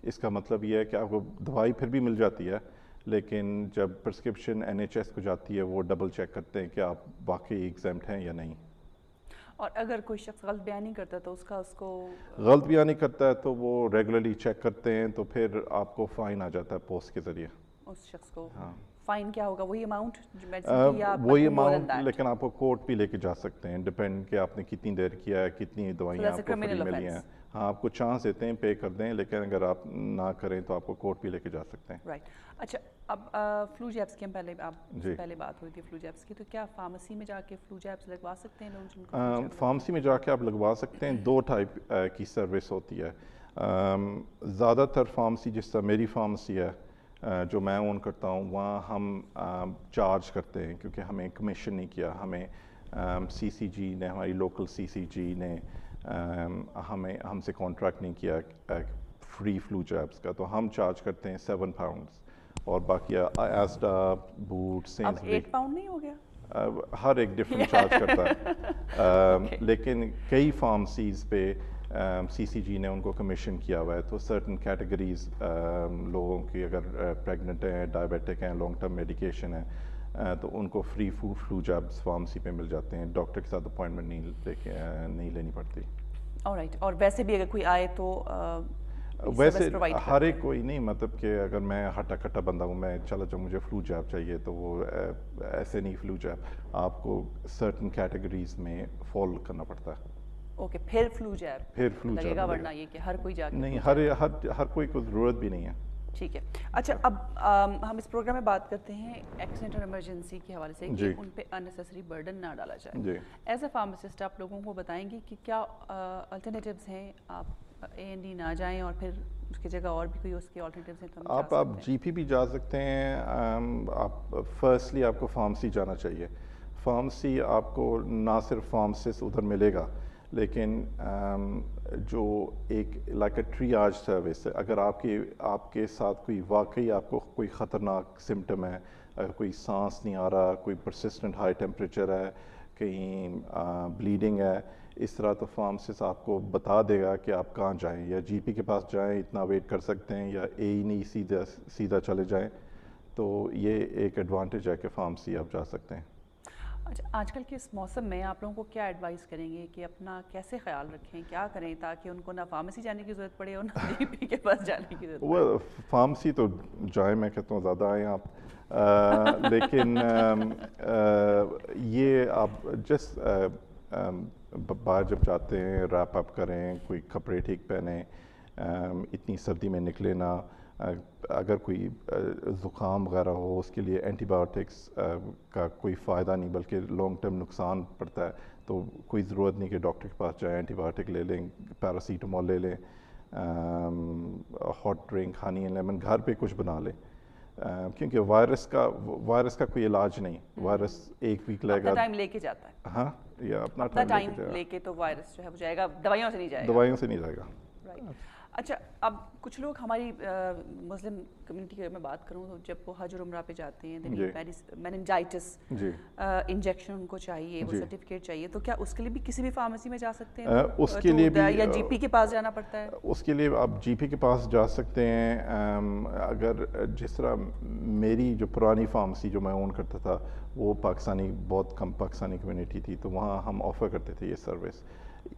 इसका मतलब ये है कि आपको दवाई फिर भी मिल जाती है, लेकिन जब प्रिस्क्रिप्शन NHS को जाती है वो डबल चेक करते हैं कि आप वाकई एग्जाम्प्ट हैं या नहीं। और अगर कोई शख्स गलत बयानी करता है तो उसको गलत बयानी करता है तो वो रेगुलरली चेक करते हैं, तो फिर आपको फ़ाइन आ जाता है पोस्ट के ज़रिए उस शख्स को। हाँ, फाइन क्या होगा? वही अमाउंट वही अमाउंट, लेकिन आपको कोर्ट भी लेके जा सकते हैं, डिपेंड कि आपने कितनी देर किया है, कितनी दवाइयाँ आपको फ्री मिली हैं। हाँ, आपको चांस देते हैं पे कर दें, लेकिन अगर आप ना करें तो आपको कोर्ट भी लेके जा सकते हैं। राइट। अच्छा, अब फ्लू जैब्स की हम पहले बात हुई थी फ्लू जैब्स की, तो क्या फार्मेसी में जाके फ्लू जैब्स लगवा सकते हैं लोग? फार्मेसी में जाके आप लगवा सकते हैं। दो टाइप की सर्विस होती है। ज़्यादातर फार्मेसी, जिस तरह मेरी फार्मेसी है जो मैं ओन करता हूँ, वहाँ हम चार्ज करते हैं क्योंकि हमें कमीशन नहीं किया। हमें CCG ने, हमारी लोकल CCG ने हमसे कॉन्ट्रैक्ट नहीं किया फ्री फ्लू जैब्स का, तो हम चार्ज करते हैं 7 पाउंड्स, और बाकी एस्डा, बूट, अब 8 पाउंड नहीं हो गया? हर एक डिफरेंट चार्ज करता है। लेकिन कई फार्मेसीज पे CCG ने उनको कमीशन किया हुआ है, तो सर्टन कैटेगरीज लोगों की, अगर प्रेग्नेंट हैं, डायबिटिक हैं, लॉन्ग टर्म मेडिकेशन है, तो उनको फ्री फ्लू जैब्स फार्मेसी पे मिल जाते हैं, डॉक्टर के साथ अपॉइंटमेंट नहीं लेनी पड़ती। ऑलराइट, और वैसे भी अगर कोई आए तो वैसे हर एक कोई नहीं, मतलब कि अगर मैं हट्टा कट्टा बंदा हूँ, मैं चलो जो मुझे फ्लू जैब चाहिए, तो वो ऐसे नहीं, फ्लू जैब आपको सर्टन कैटेगरीज में फॉल करना पड़ता है। ओके, फिर फ्लू जैब लगेगा, वरना ये कि हर कोई जाके नहीं, हर कोई को ज़रूरत भी नहीं है। ठीक है। अच्छा, अब हम इस प्रोग्राम में बात करते हैं एक्सीडेंट और इमरजेंसी के हवाले से कि उन पे अननेसेसरी बर्डन ना डाला जाए। एज अ फार्मासिस्ट आप लोगों को बताएंगे कि क्या अल्टरनेटिव्स हैं, आप A&E ना जाएं और फिर उसकी जगह और भी कोई उसके अल्टरनेटिव्स हैं तो आप GP भी जा सकते हैं। आप फर्स्टली आपको फार्मेसी जाना चाहिए। फार्मेसी आपको ना सिर्फ फार्मासिस्ट उधर मिलेगा, लेकिन जो एक लाइक अ ट्रियाज सर्विस है, अगर आपके साथ कोई वाकई आपको कोई ख़तरनाक सिम्टम है, अगर कोई सांस नहीं आ रहा, कोई परसिस्टेंट हाई टेम्परेचर है, कहीं ब्लीडिंग है, इस तरह, तो फार्मासिस्ट आपको बता देगा कि आप कहाँ जाएं, या GP के पास जाएं, इतना वेट कर सकते हैं, या A&E सीधा चले जाएं। तो ये एक एडवांटेज है कि फार्मेसी आप जा सकते हैं। अच्छा, आजकल के इस मौसम में आप लोगों को क्या एडवाइस करेंगे कि अपना कैसे ख्याल रखें, क्या करें ताकि उनको ना फार्मेसी जाने की ज़रूरत पड़े और ना GP के पास जाने की ज़रूरत पड़े? वो फार्मेसी तो जाए, मैं कहता हूँ ज़्यादा आए आप, लेकिन ये आप बाहर जब जाते हैं, रैप अप करें, कोई कपड़े ठीक पहने, इतनी सर्दी में निकले ना, अगर कोई ज़ुकाम वगैरह हो, उसके लिए एंटीबायोटिक्स का कोई फ़ायदा नहीं, बल्कि लॉन्ग टर्म नुकसान पड़ता है, तो कोई ज़रूरत नहीं कि डॉक्टर के पास जाएं, एंटीबायोटिक ले लें, पैरासीटामोल ले लें, hot drink, honey and lemon घर पे कुछ बना लें, क्योंकि वायरस का कोई इलाज नहीं, वायरस 1 वीक लगेगा, टाइम लेके जाता है। हाँ, या अपना टाइम लेके तो वायरस जो है वो जाएगा, दवाइयों से नहीं जाएगा। राइट। अच्छा, अब कुछ लोग हमारी मुस्लिम कम्युनिटी में बात करूँ तो जब वो हज और उम्रा पे जाते हैं, मेनिंजाइटिस इंजेक्शन उनको चाहिए, वो सर्टिफिकेट चाहिए, तो क्या उसके लिए भी किसी भी फार्मेसी में जा सकते हैं? उसके लिए भी या GP के पास जाना पड़ता है? उसके लिए आप GP के पास जा सकते हैं। अगर जिस तरह मेरी जो पुरानी फार्मेसी जो मैं ओन करता था, वो बहुत कम पाकिस्तानी कम्युनिटी थी, तो वहाँ हम ऑफ़र करते थे ये सर्विस।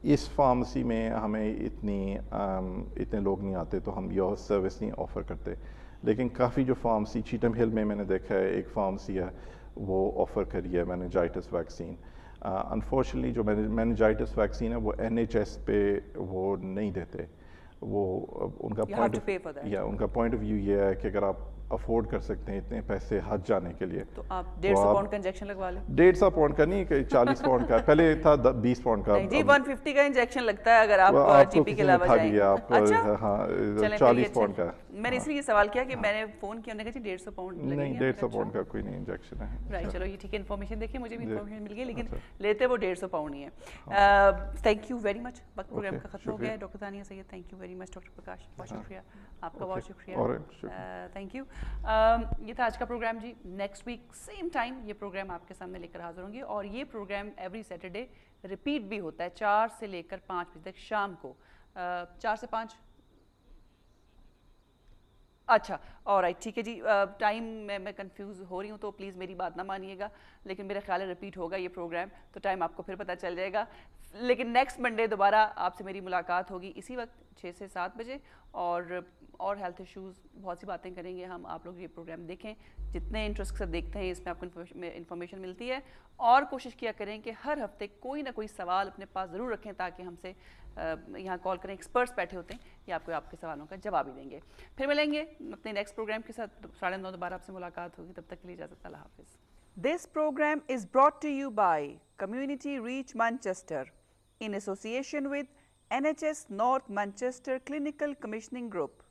इस फार्मेसी में हमें इतने लोग नहीं आते, तो हम यह सर्विस नहीं ऑफ़र करते। लेकिन काफ़ी जो फार्मेसी चीटम हिल में मैंने देखा है, एक फार्मेसी है वो ऑफ़र करी है मेनिंजाइटिस वैक्सीन। अनफॉर्चुनेटली जो मेनिंजाइटिस वैक्सीन है वो NHS पे वो नहीं देते। वो उनका पॉइंट ऑफ व्यू ये है कि अगर आप अफोर्ड कर सकते हैं इतने पैसे हज जाने के लिए, तो आप 150 पाउंड का इंजेक्शन लगवा लें। 150 पाउंड का नहीं, 40 पाउंड का, पहले था 20 पाउंड का। नहीं जी, 150 का इंजेक्शन लगता है अगर आप GP के अलावा जाएं। अच्छा, हाँ, 40 पाउंड का। मैंने इसलिए सवाल किया कि मैंने फोन किया, उन्होंने कहा 150 पाउंड लगेगा। नहीं, 150 पाउंड का कोई नहीं इंजेक्शन है। राइट, चलो ये ठीक है, इन्फॉर्मेशन देखिए, मुझे भी इन्फॉर्मेशन मिल गई, लेकिन लेते वो 150 पाउंड ही है। Thank you very much. वक्त प्रोग्राम का खत्म हो गया है। Doctor Tania Syed, thank you very much. Doctor Prakash, बहुत शुक्रिया आपका, बहुत शुक्रिया, थैंक यू। ये था आज का प्रोग्राम जी। नेक्स्ट वीक सेम टाइम ये प्रोग्राम आपके सामने लेकर हाजिर होंगे, और ये प्रोग्राम एवरी सैटरडे रिपीट भी होता है 4 से लेकर 5 बजे तक शाम को। 4 से 5, अच्छा, ऑलराइट, ठीक है जी। टाइम में मैं कंफ्यूज हो रही हूँ, तो प्लीज़ मेरी बात ना मानिएगा, लेकिन मेरा ख्याल है रिपीट होगा ये प्रोग्राम, तो टाइम आपको फिर पता चल जाएगा। लेकिन नेक्स्ट मंडे दोबारा आपसे मेरी मुलाकात होगी इसी वक्त 6 से 7 बजे, और हेल्थ इश्यूज़ बहुत सी बातें करेंगे हम। आप लोग ये प्रोग्राम देखें, जितने इंटरेस्ट से देखते हैं इसमें आपको इन्फॉर्मेशन मिलती है, और कोशिश किया करें कि हर हफ्ते कोई ना कोई सवाल अपने पास ज़रूर रखें, ताकि हमसे यहाँ कॉल करें, एक्सपर्ट्स बैठे होते हैं, ये आपको आपके सवालों का जवाब ही देंगे। फिर मिलेंगे अपने नेक्स्ट प्रोग्राम के साथ 9:30 दोबारा आपसे मुलाकात होगी, तब तक के लिए इजाज़त, अल्लाह हाफिज़। This programme is brought to you by community reach Manchester in association with NHS North Manchester Clinical Commissioning Group.